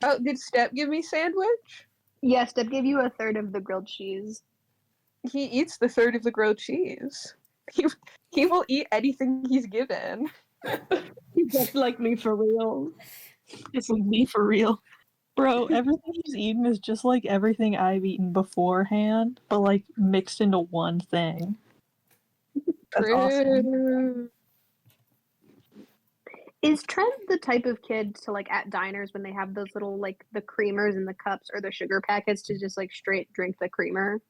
Oh, did Step give me sandwich? Yeah, Step gave you a third of the grilled cheese. He eats the third of the grilled cheese. He will eat anything he's given. He's just like me for real. It's like me for real. Bro, everything he's eaten is just like everything I've eaten beforehand, but like mixed into one thing. That's awesome. Is Trent the type of kid to like at diners when they have those little like the creamers in the cups or the sugar packets to just like straight drink the creamer?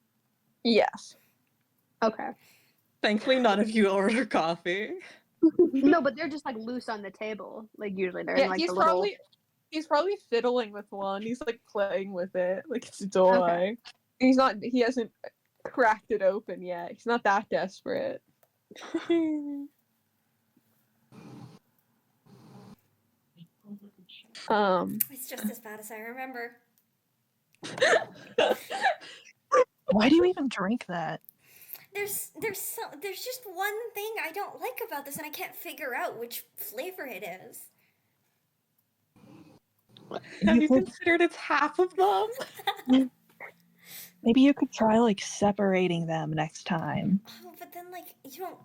Yes. Okay. Thankfully, none of you order coffee. No, but they're just like loose on the table. Like usually they're in like the little. He's probably fiddling with one. He's like playing with it, like it's a toy. Okay. He hasn't cracked it open yet. He's not that desperate. It's just as bad as I remember. Why do you even drink that? There's just one thing I don't like about this, and I can't figure out which flavor it is. Have you considered it's half of them? Maybe you could try like separating them next time. Oh, but then like you don't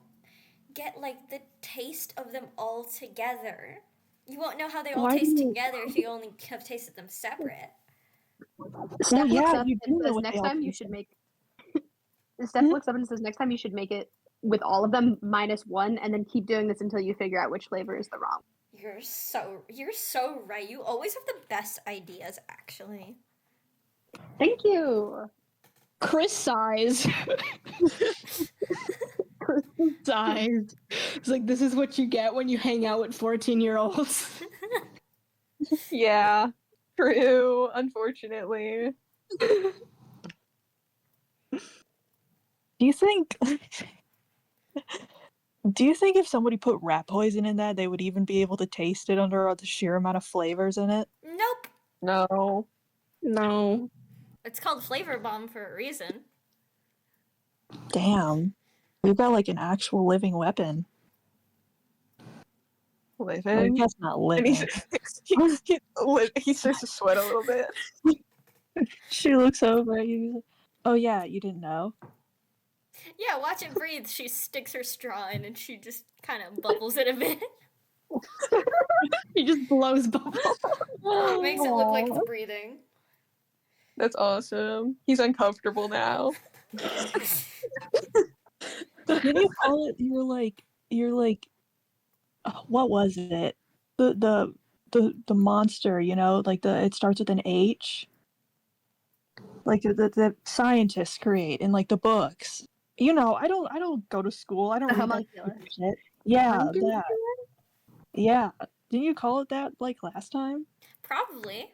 get like the taste of them all together. You won't know how they all taste together if you only have tasted them separate. Steph looks yeah, up you do and know says what next they all time you taste should like. make. Steph Hmm? looks up and says next time you should make it with all of them -1, and then keep doing this until you figure out which flavor is the wrong. You're so right. You always have the best ideas, actually. Thank you. KRIS size. KRIS size. It's like, this is what you get when you hang out with 14-year-olds. Yeah, true. Unfortunately. Do you think if somebody put rat poison in that, they would even be able to taste it under the sheer amount of flavors in it? Nope. No. No. It's called Flavor Bomb for a reason. Damn. We've got like an actual living weapon. Well, I Living. guess not And living. he starts to sweat a little bit. She looks over at you. Oh yeah, you didn't know? Yeah, watch it breathe. She sticks her straw in and she just kind of bubbles it a bit. He just blows bubbles. Makes it look like it's breathing. That's awesome. He's uncomfortable now. Didn't you call it? You're like. What was it? The monster. You know, like it starts with an H. Like the scientists create in like the books. You know, I don't go to school. I don't The read that homunculus. shit. Yeah, Hunger that. Yeah. Didn't you call it that like last time? Probably.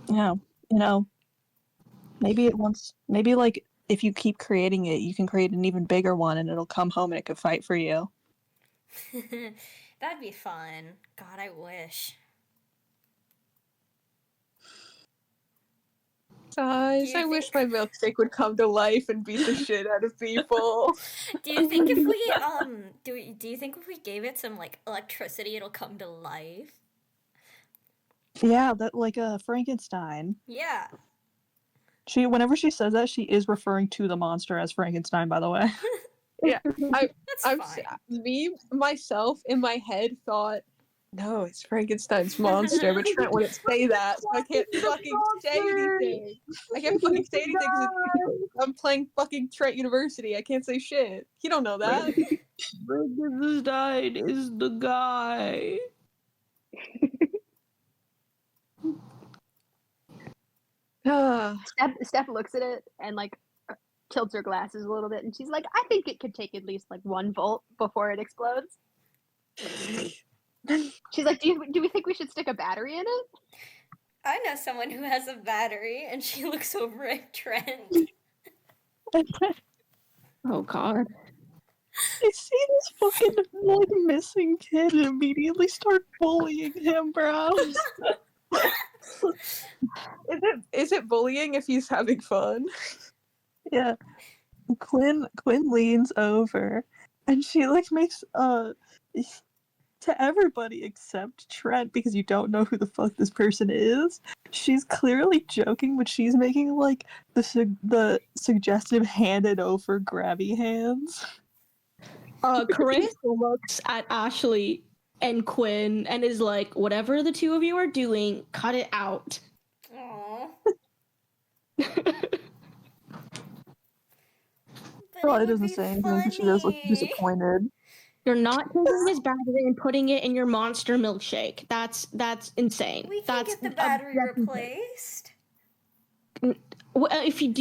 Yeah. You know, maybe like if you keep creating it, you can create an even bigger one and it'll come home and it could fight for you. That'd be fun. God, I wish. Guys, I wish my milkshake would come to life and beat the shit out of people. Do you think if we do you think if we gave it some like electricity it'll come to life? Yeah, that like a Frankenstein. Yeah. Whenever she says that, she is referring to the monster as Frankenstein, by the way. Yeah, That's fine. myself in my head thought, no, it's Frankenstein's monster, but Trent wouldn't say that, so I can't fucking say anything. I can't fucking say anything because I'm playing fucking Trent University. I can't say shit. He don't know that. Frankenstein is the guy. Steph looks at it and like tilts her glasses a little bit, and she's like, "I think it could take at least like 1 volt before it explodes." She's like, "Do we think we should stick a battery in it?" I know someone who has a battery, and she looks over at Trent. Oh god. I see this fucking like missing kid and immediately start bullying him, bro. Is it bullying if he's having fun? Yeah. Quinn leans over and she like makes to everybody except Trent, because you don't know who the fuck this person is. She's clearly joking, but she's making like the suggestive handed over grabby hands. KRIS looks at Ashley and Quinn and is like, whatever the two of you are doing, cut it out. Aww. Probably doesn't say anything because she does look disappointed. You're not taking his battery and putting it in your monster milkshake. That's insane. We can That's get the battery replaced. Do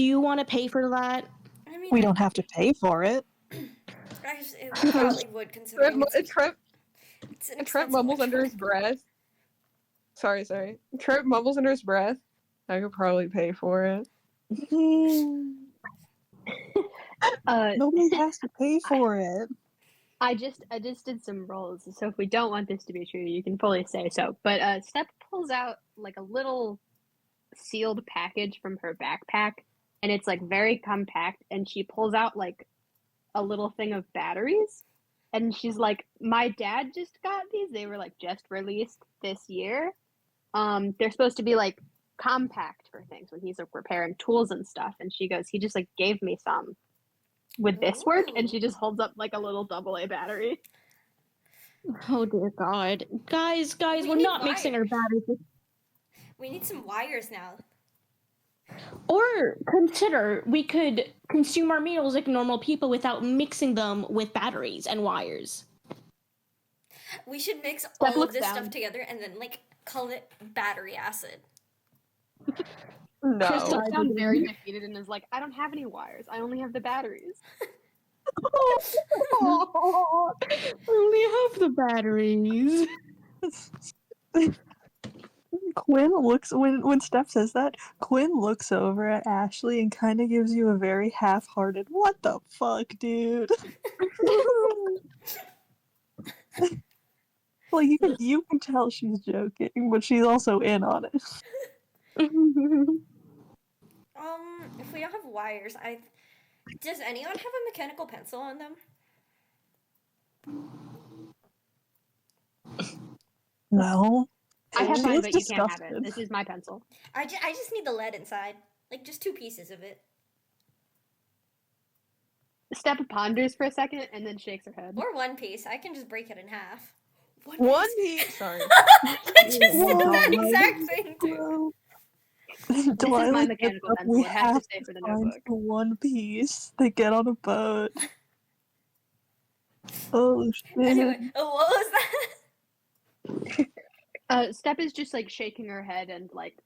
you want to pay for that? I mean, We don't have to pay for it. it probably would, considering Trent mumbles under his breath. Sorry. Trent mumbles under his breath. I could probably pay for it. Nobody has to pay for it. I just did some rolls, so if we don't want this to be true, you can fully say so. But Steph pulls out like a little sealed package from her backpack, and it's like very compact, and she pulls out like a little thing of batteries, and she's like, "My dad just got these. They were like just released this year. They're supposed to be like compact for things when he's like repairing tools and stuff." And she goes, "He just like gave me some. Would this work?" And she just holds up like a little AA battery. Oh dear God, guys, we're not mixing our batteries. We need some wires now. Or consider we could consume our meals like normal people without mixing them with batteries and wires. We should mix Step all of looks this down. stuff together and then, like, call it battery acid. Chris No. looks Sounds very defeated and is like, I don't have any wires. I only have the batteries. Oh, only have the batteries. Quinn looks when Steph says that, Quinn looks over at Ashley and kind of gives you a very half-hearted, "What the fuck, dude?" Like you can tell she's joking, but she's also in on it. If we don't have wires, does anyone have a mechanical pencil on them? No. I have She mine, looks but you can't have it. disgusted. This is my pencil. I just need the lead inside. Like, just 2 pieces of it. Step ponders for a second and then shakes her head. Or 1 piece. I can just break it in half. One piece. Sorry. I just did that Why? exact thing, too. Bro. This is my mechanical pencil. We It has to have stay for the find notebook. the one piece. They get on a boat. Oh shit. Anyway, what was that? Step is just like shaking her head and like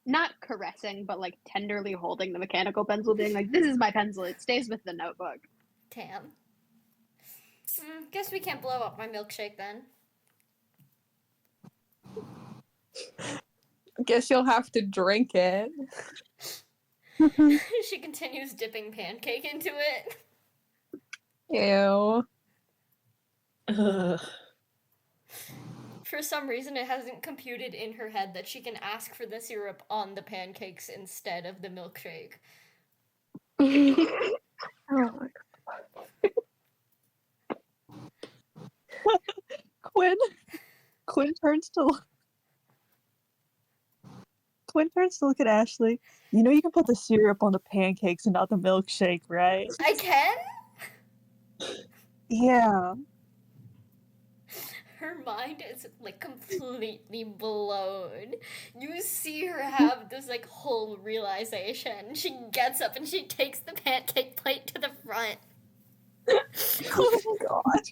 not caressing, but like tenderly holding the mechanical pencil, being like, "This is my pencil. It stays with the notebook." Damn. Guess we can't blow up my milkshake then. Guess you'll have to drink it. She continues dipping pancake into it. Ew. Ugh. For some reason, it hasn't computed in her head that she can ask for the syrup on the pancakes instead of the milkshake. Oh my Quinn turns to look at Ashley. You know you can put the syrup on the pancakes and not the milkshake, right? I can? Yeah. Her mind is like completely blown. You see her have this like whole realization. She gets up and she takes the pancake plate to the front. Oh my god.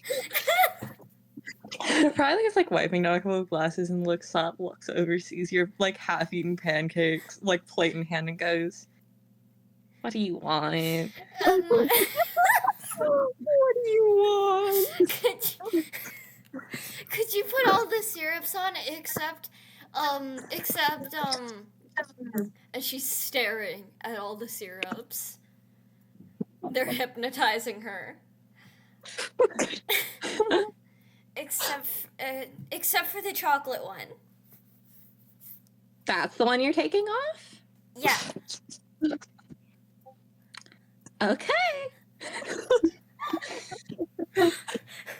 Probably is like wiping down a couple of glasses and looks over, sees your like half-eaten pancakes, like plate in hand, and goes, "What do you want? What do you want?" Could you put all the syrups on except and she's staring at all the syrups. They're hypnotizing her. Except for the chocolate one. That's the one you're taking off? Yeah. Okay.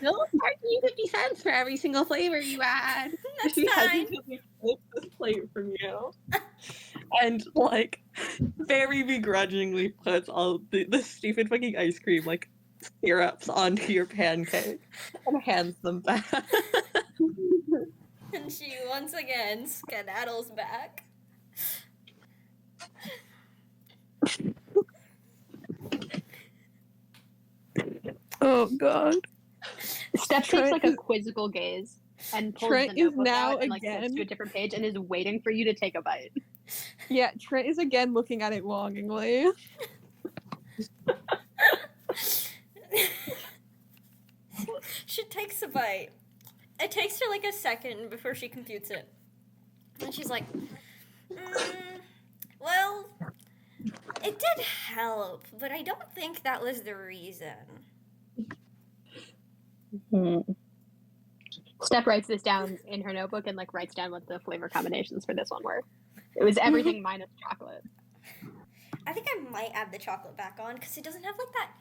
They'll charge you 50 cents for every single flavor you add." That's She fine. hesitantly flips this plate from you. And, like, very begrudgingly puts all the stupid fucking ice cream, like, syrups onto your pancake and hands them back. And she once again skedaddles back. Oh god. Steph takes Trent like a is- quizzical gaze and pulls Trent the is notebook now out and like flips again- to a different page and is waiting for you to take a bite. Yeah, Trent is again looking at it longingly. She takes a bite. It takes her like a second before she computes it. And she's like, well, it did help, but I don't think that was the reason. Steph writes this down in her notebook and like writes down what the flavor combinations for this one were. It was everything minus chocolate. I think I might add the chocolate back on because it doesn't have like that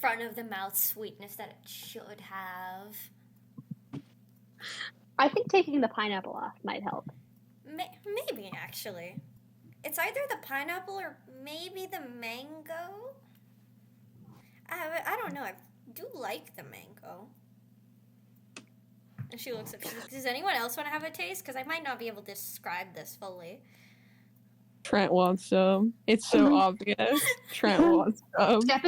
front of the mouth sweetness that it should have. I think taking the pineapple off might help. Maybe, actually. It's either the pineapple or maybe the mango. I don't know. I do like the mango. And she looks up. She's like, does anyone else want to have a taste? Because I might not be able to describe this fully. Trent wants some. It's so obvious. Trent wants some. Steph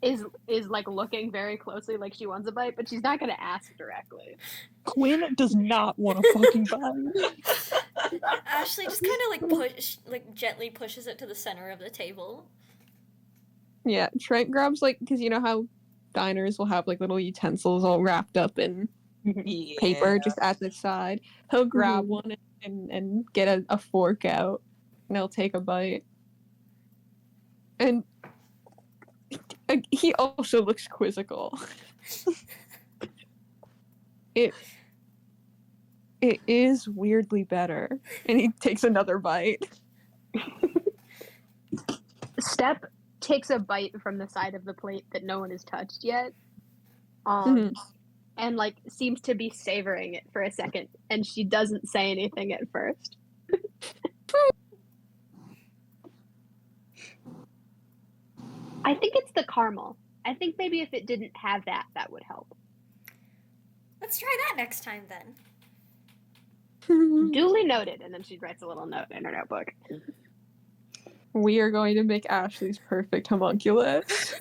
is like looking very closely, like she wants a bite, but she's not gonna ask directly. Quinn does not want a fucking bite. Ashley just kind of gently pushes it to the center of the table. Yeah, Trent grabs because you know how diners will have like little utensils all wrapped up in paper just at the side. He'll grab one and get a fork out, and he'll take a bite. And he also looks quizzical. It is weirdly better. And he takes another bite. Step takes a bite from the side of the plate that no one has touched yet. And like seems to be savoring it for a second, and she doesn't say anything at first. I think it's the caramel. I think maybe if it didn't have that, that would help. Let's try that next time then. Duly noted, and then she writes a little note in her notebook. We are going to make Ashley's perfect homunculus.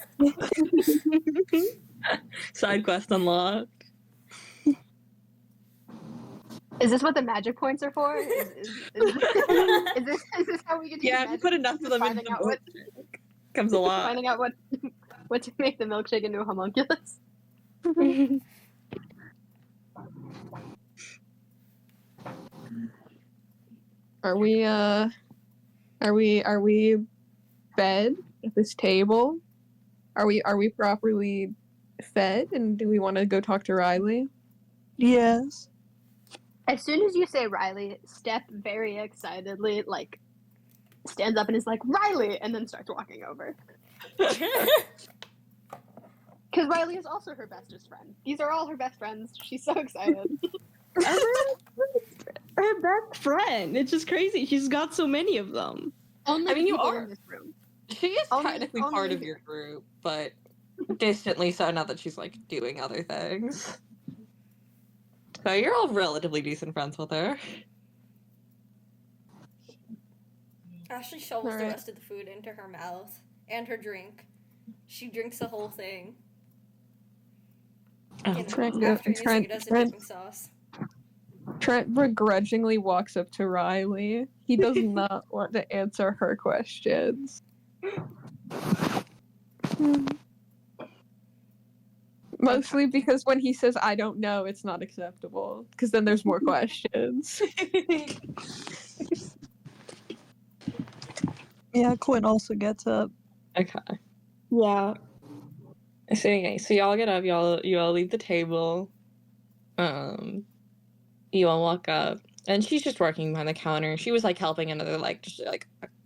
Side quest unlocked. Is this what the magic points are for? Is this how we get to Yeah, if you put enough of them in the milkshake, comes a lot. Finding out what to make the milkshake into a homunculus? Are we fed at this table? Are we properly fed? And do we want to go talk to Riley? Yes. As soon as you say Riley, Steph very excitedly stands up and is like, Riley, and then starts walking over. Because Riley is also her bestest friend. These are all her best friends. She's so excited. Her best friend. It's just crazy. She's got so many of them. Only I mean, you people are. in this room. She is technically part only of your group, but distantly so now that she's doing other things. So you're all relatively decent friends with her. Ashley shovels the Alright. rest of the food into her mouth and her drink. She drinks the whole thing. Oh, You know, Trent- after using Trent- it as a Trent- dipping sauce. Trent begrudgingly walks up to Riley. He does not want to answer her questions. Mostly because when he says, I don't know, it's not acceptable. Because then there's more questions. Yeah, Quinn also gets up. Okay. Yeah. So anyway, so y'all get up, you all leave the table. You all walk up, and she's just working behind the counter. She was helping another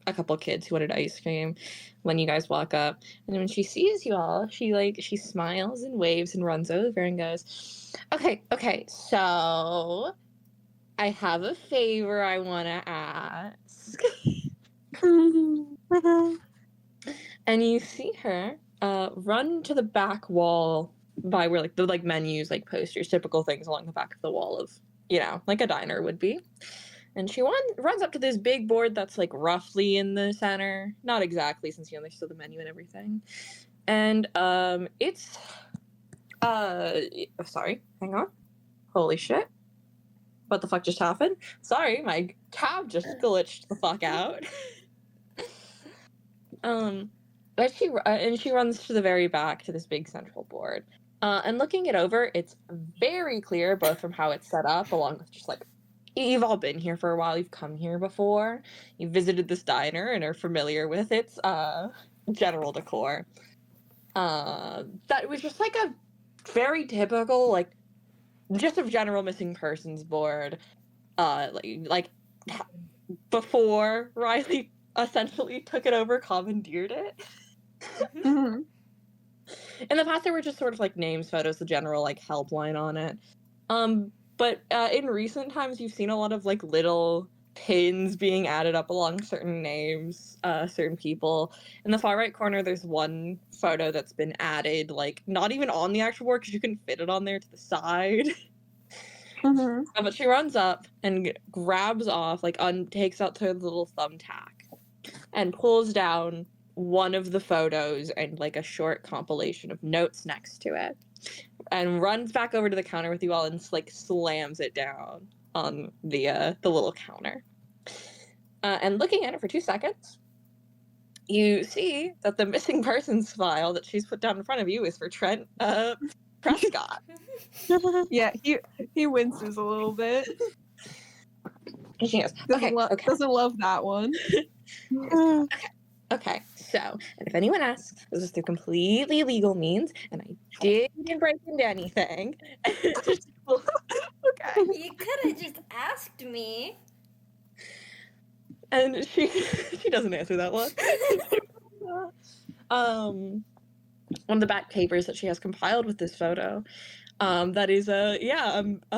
a couple kids who wanted ice cream when you guys walk up. And then when she sees you all, she smiles and waves and runs over and goes, Okay, so I have a favor I wanna ask. And you see her run to the back wall by where the menus, posters, typical things along the back of the wall of, like a diner would be. And she runs up to this big board that's roughly in the center. Not exactly, since there's still the menu and everything. And it's sorry, hang on. Holy shit. What the fuck just happened? Sorry, my tab just glitched the fuck out. But she runs to the very back to this big central board. And looking it over, it's very clear, both from how it's set up, along with just you've all been here for a while, you've come here before, you've visited this diner and are familiar with its general decor. That was just a very typical, just a general missing persons board. Before Riley essentially took it over, commandeered it. Mhm. In the past, there were just sort of names, photos, the general helpline on it. But in recent times, you've seen a lot of little pins being added up along certain names, certain people. In the far right corner, there's one photo that's been added, not even on the actual board because you couldn't fit it on there, to the side. Mhm. But she runs up and grabs off, like, takes out her little thumbtack and pulls down one of the photos and, like, a short compilation of notes next to it, and runs back over to the counter with you all and, like, slams it down on the little counter. And looking at it for 2 seconds, you see that the missing persons file that she's put down in front of you is for Trent Prescott. Yeah, he winces a little bit. And she goes, okay. Doesn't love that one. Okay, so, and if anyone asks, this is through completely legal means, and I didn't break into anything. Okay. You could have just asked me. And she doesn't answer that one. One of the back papers that she has compiled with this photo, that is a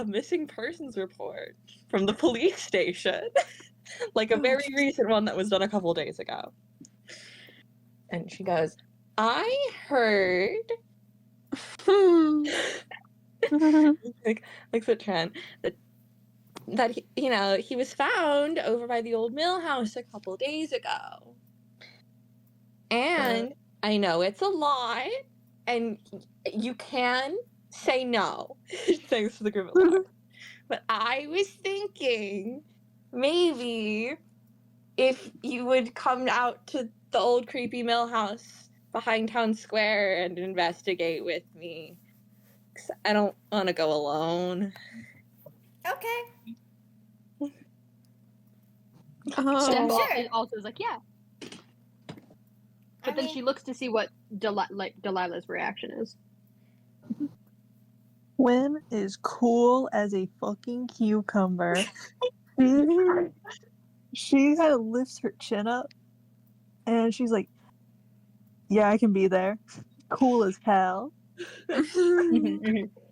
missing persons report from the police station. Like a very recent one that was done a couple days ago. And she goes, I heard like at Trent that he, he was found over by the old mill house a couple days ago. And I know it's a lie, and you can say no. Thanks to the group at large. But I was thinking maybe if you would come out to the old creepy mill house behind town square and investigate with me. 'Cause I don't want to go alone. Okay. Steph Sure. also is like, yeah. But then she looks to see what Delilah's reaction is. Quinn is cool as a fucking cucumber. She kind of lifts her chin up, and she's like, yeah, I can be there. Cool as hell.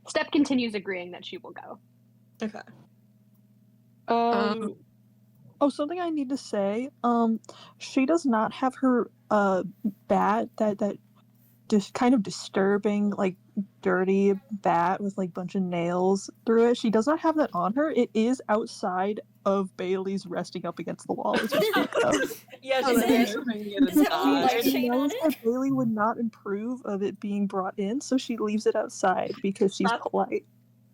Steph continues agreeing that she will go. Okay. Oh, something I need to say. She does not have her bat, that just kind of disturbing, like, dirty bat with like bunch of nails through it. She does not have that on her. It is outside of Bailey's, resting up against the wall as we speak, though. Yeah, Is she's it- bringing it does it have a light inside. She shade on knows it? that Bailey would not approve of it being brought in, so she leaves it outside because she's polite.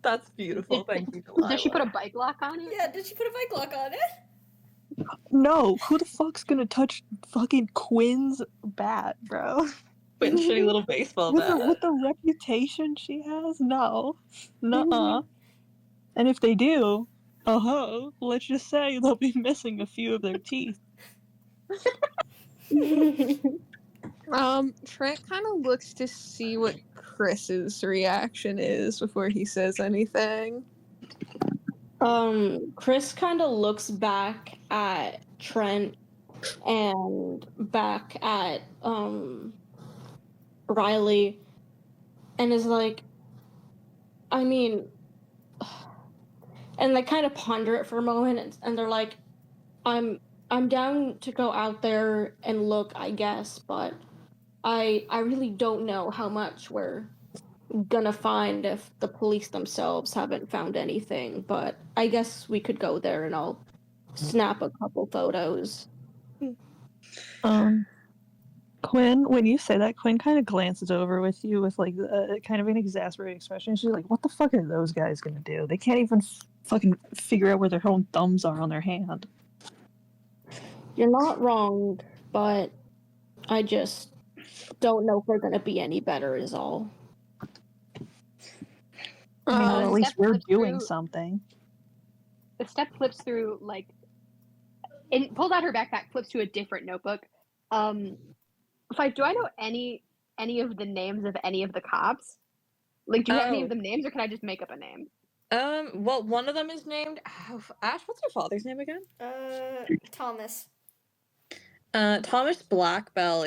That's beautiful. Thank you, Does she put a Delilah. bike lock on it? Yeah, did she put a bike lock on it? No, who the fuck's gonna touch fucking Quinn's bat, bro? Quinn's shitty little baseball bat. With the reputation she has, no. Nuh-uh. And if they do, let's just say they'll be missing a few of their teeth. Trent kind of looks to see what Chris's reaction is before he says anything. Chris kind of looks back at Trent and back at Riley and is like, I mean, and they kind of ponder it for a moment, and they're like, I'm down to go out there and look, I guess, but I really don't know how much we're gonna find if the police themselves haven't found anything, but I guess we could go there and I'll snap a couple photos. Quinn, when you say that, Quinn kind of glances over with you with like kind of an exasperated expression. She's like, "What the fuck are those guys gonna do? They can't even fucking figure out where their own thumbs are on their hand." You're not wrong, but I just don't know if we're gonna be any better is all. I mean, at least Steph we're flips doing through- something. The Steph flips through, like, and pulls out her backpack, flips to a different notebook. Fife, do I know any of the names of any of the cops? Like, do you have any of them names, or can I just make up a name? Well, one of them is named Ash. What's your father's name again? Thomas. Thomas BLACKBELL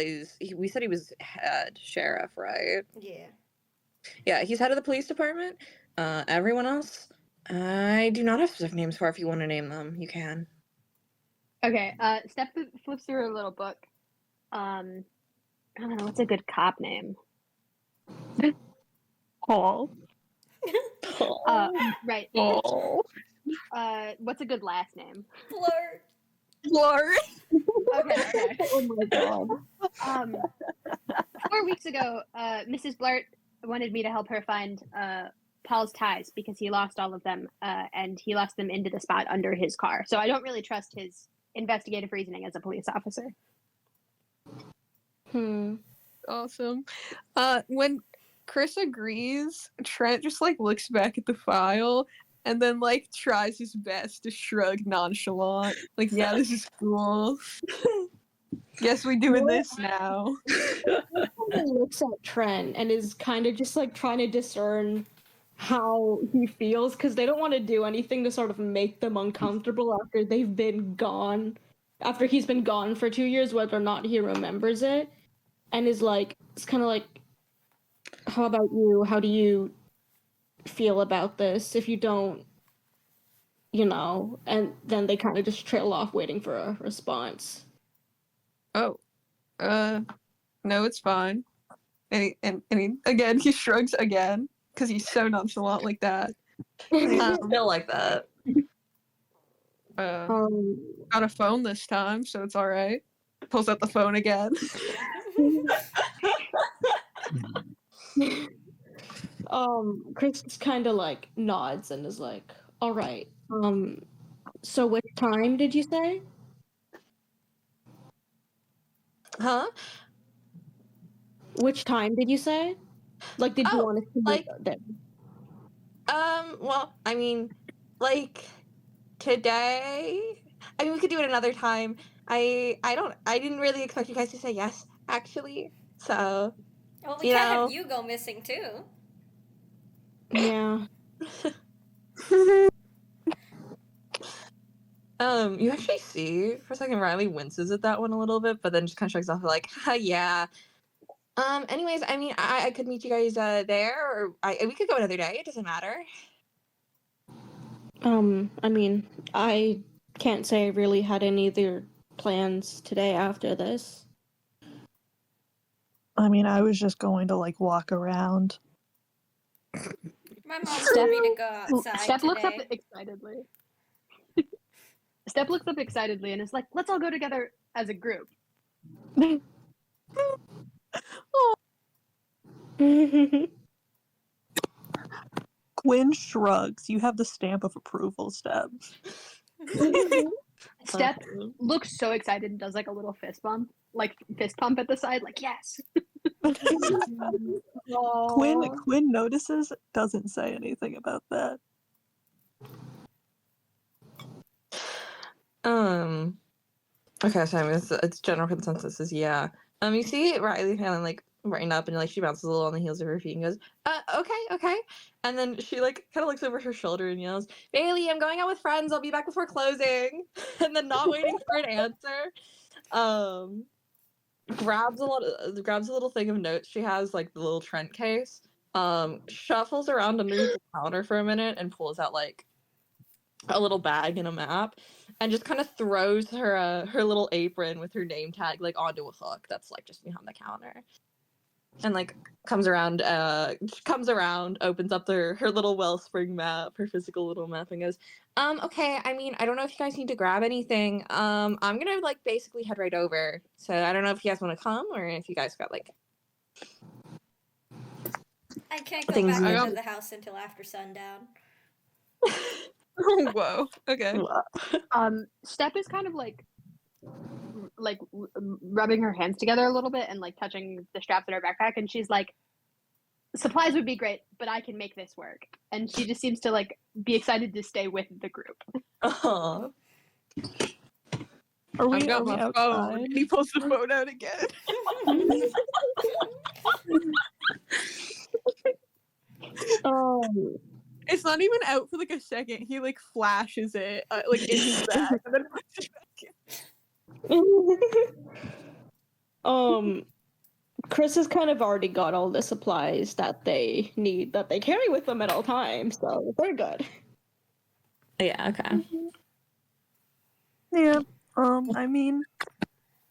we said he was head sheriff, right? Yeah. Yeah, he's head of the police department. Everyone else, I do not have specific names for. If you want to name them, you can. Okay, Steph flips through her little book. I don't know, what's a good cop name? Paul. Right. Oh. What's a good last name? Blur. Lord. Okay. Oh my god. 4 weeks ago, Mrs. Blart wanted me to help her find Paul's ties because he lost all of them, and he lost them into the spot under his car. So I don't really trust his investigative reasoning as a police officer. Awesome. When Chris agrees, Trent just like looks back at the file and then like tries his best to shrug nonchalant. Like, yeah, this is cool. Guess we doing this now. He looks at Trent and is kind of just like trying to discern how he feels because they don't want to do anything to sort of make them uncomfortable after they've been gone. After he's been gone for 2 years, whether or not he remembers it, and is like, it's kind of like, how about you? How do you feel about this? If you don't, and then they kind of just trail off waiting for a response. Oh, no, it's fine. And again, he shrugs again because he's so nonchalant like that. Still like that. Got a phone this time, so it's all right. Pulls out the phone again. Chris kind of like nods and is like, all right. So which time did you say? Huh? Which time did you say? Like, did you Oh, want to see like- that? Well, I mean, like, today? I mean, we could do it another time. I didn't really expect you guys to say yes, actually. So, Well, we can't have you go missing too. Yeah. You actually see for a second Riley winces at that one a little bit, but then just kind of shrugs off like, yeah. Anyways, I mean, I could meet you guys there, or we could go another day. It doesn't matter. I mean, I can't say I really had any other plans today after this. I mean, I was just going to like walk around. My mom told me to go outside Steph looks up today. excitedly. Steph looks up excitedly and is like, let's all go together as a group. Quinn shrugs. You have the stamp of approval, Steph. Steph looks so excited and does like a little fist pump at the side, like, yes. Quinn notices, doesn't say anything about that. Okay, so I mean, it's general consensus is yeah. You see Riley kind of like brighten up and like she bounces a little on the heels of her feet and goes, okay. And then she like kind of looks over her shoulder and yells, Bailey, I'm going out with friends. I'll be back before closing. And then not waiting for an answer, grabs a little thing of notes she has, like the little Trent case, shuffles around underneath the counter for a minute and pulls out like a little bag and a map and just kind of throws her little apron with her name tag like onto a hook that's like just behind the counter and like comes around, opens up her little Wellspring map, her physical little map, and goes, okay, I mean, I don't know if you guys need to grab anything. I'm gonna like basically head right over, so I don't know if you guys want to come or if you guys got like I can't go Things back you- into the house until after sundown. Whoa. Okay. Steph is kind of like rubbing her hands together a little bit and like touching the straps in her backpack, and she's like, supplies would be great, but I can make this work. And she just seems to like be excited to stay with the group. Aww. Are we, I've got are we my outside? phone. He pulls the phone out again. It's not even out for like a second. He like flashes it like in his bag and then puts it back in. Chris has kind of already got all the supplies that they need that they carry with them at all times, so they're good. Yeah, okay. Yeah. I mean,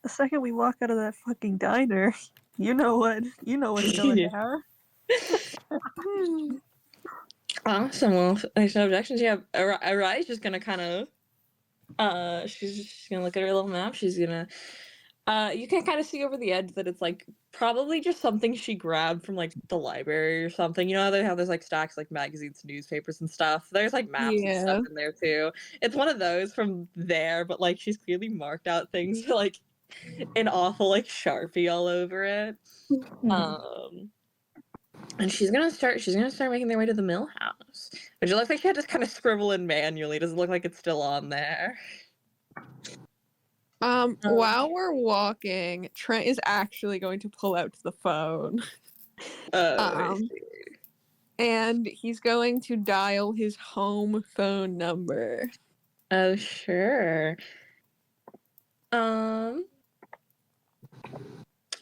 the second we walk out of that fucking diner, you know what's going down. Awesome. Well, if there's no objections. Yeah, Arai's just gonna kind of, she's just gonna look at her little map. She's gonna, you can kind of see over the edge that it's like probably just something she grabbed from like the library or something. You know how they have those like stacks like magazines, newspapers, and stuff. There's like maps and stuff in there too. It's one of those from there, but like she's clearly marked out things like an awful like Sharpie all over it. And she's gonna start making their way to the mill house. Which it looks like she had to kind of scribble in manually. Doesn't look like it's still on there. While we're walking, Trent is actually going to pull out the phone. I see. And he's going to dial his home phone number. Oh, sure.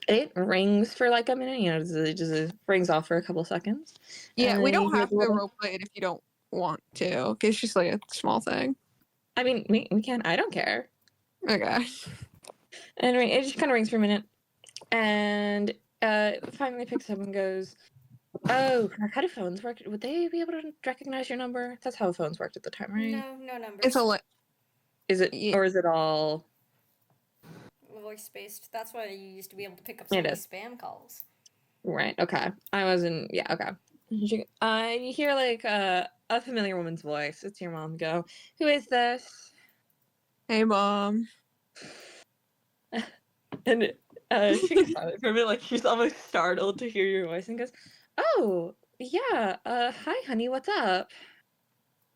It rings for like a minute, you know, it just rings off for a couple seconds. Yeah, we don't have to little... roleplay it if you don't want to. Okay, it's just like a small thing. I mean, we can. I don't care. Okay. Anyway, it just kind of rings for a minute. And finally picks up and goes, oh, how do phones work? Would they be able to recognize your number? That's how phones worked at the time, right? No numbers. It's a Is it, or is it all... voice-based. That's why you used to be able to pick up so many spam calls. Right, okay. I wasn't... Yeah, okay. You hear, like, a familiar woman's voice. It's your mom. Go, who is this? Hey, Mom. And she gets silent for a minute, like, she's almost startled to hear your voice and goes, oh, yeah, hi, honey, what's up?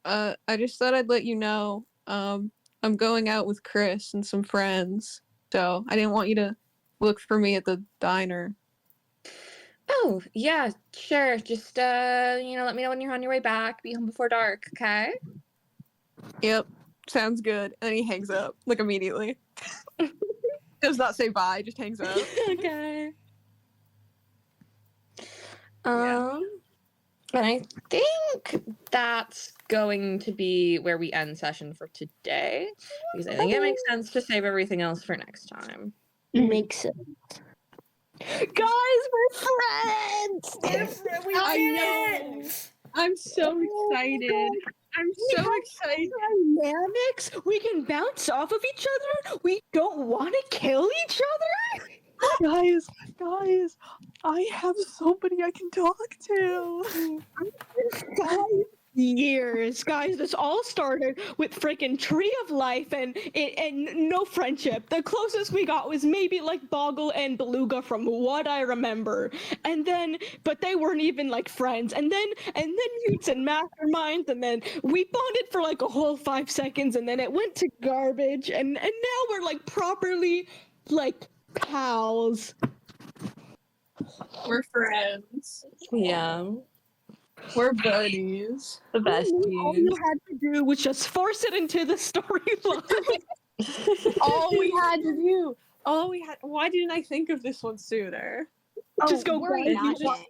I just thought I'd let you know, I'm going out with Chris and some friends. So I didn't want you to look for me at the diner. Oh, yeah, sure. Just, let me know when you're on your way back. Be home before dark, okay? Yep, sounds good. And then he hangs up, like, immediately. Does not say bye, just hangs up. Okay. And I think that's going to be where we end session for today. Because I think it makes sense to save everything else for next time. Makes sense. Guys, we're friends! I know! I'm so excited. I'm so excited. Dynamics? We can bounce off of each other? We don't want to kill each other? Guys, I have somebody I can talk to. Guys, this all started with freaking Tree of Life and no friendship. The closest we got was maybe like Boggle and Beluga from what I remember. And then, but they weren't even like friends. And then Mutes and Masterminds, and then we bonded for like a whole 5 seconds, and then it went to garbage. And now we're like properly like pals. We're friends. Yeah. We're buddies. The best. All you had to do was just force it into the storyline. All we had to do. Why didn't I think of this one sooner? Just go worry back. not,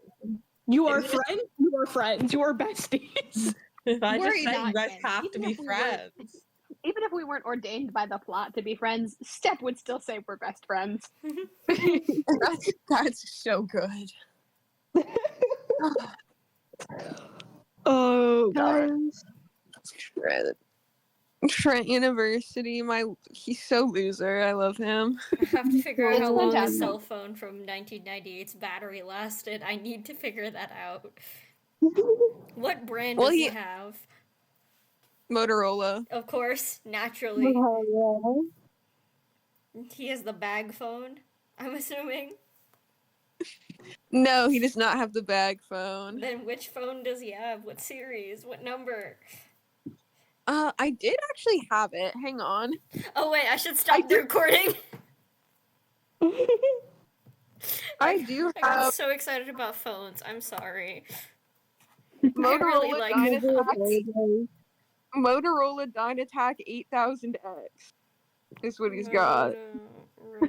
You are friends. You are friends. You are besties. If I Worry just said you not, guys Jen. have to Even be if we friends. Even if we weren't ordained by the plot to be friends, Step would still say we're best friends. That's so good. Oh, guys. Trent University, he's so loser. I love him. I have to figure out It's how long a fantastic. cell phone from 1998's battery lasted. I need to figure that out. What brand does he have? Motorola. Of course, naturally. He has the bag phone, I'm assuming. No, he does not have the bag phone. Then which phone does he have? What series? What number? I did actually have it. Hang on. Oh wait, I should stop the recording. I do I got have so excited about phones. I'm sorry. Motorola really like Motorola Dynatac 8000X is what he's got. I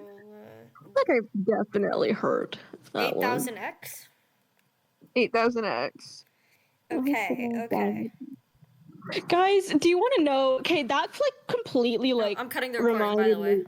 think I've definitely heard that one. 8000X? 8000X. Okay. Guys, do you want to know? Okay, that's like completely like I'm cutting the recording, by the way.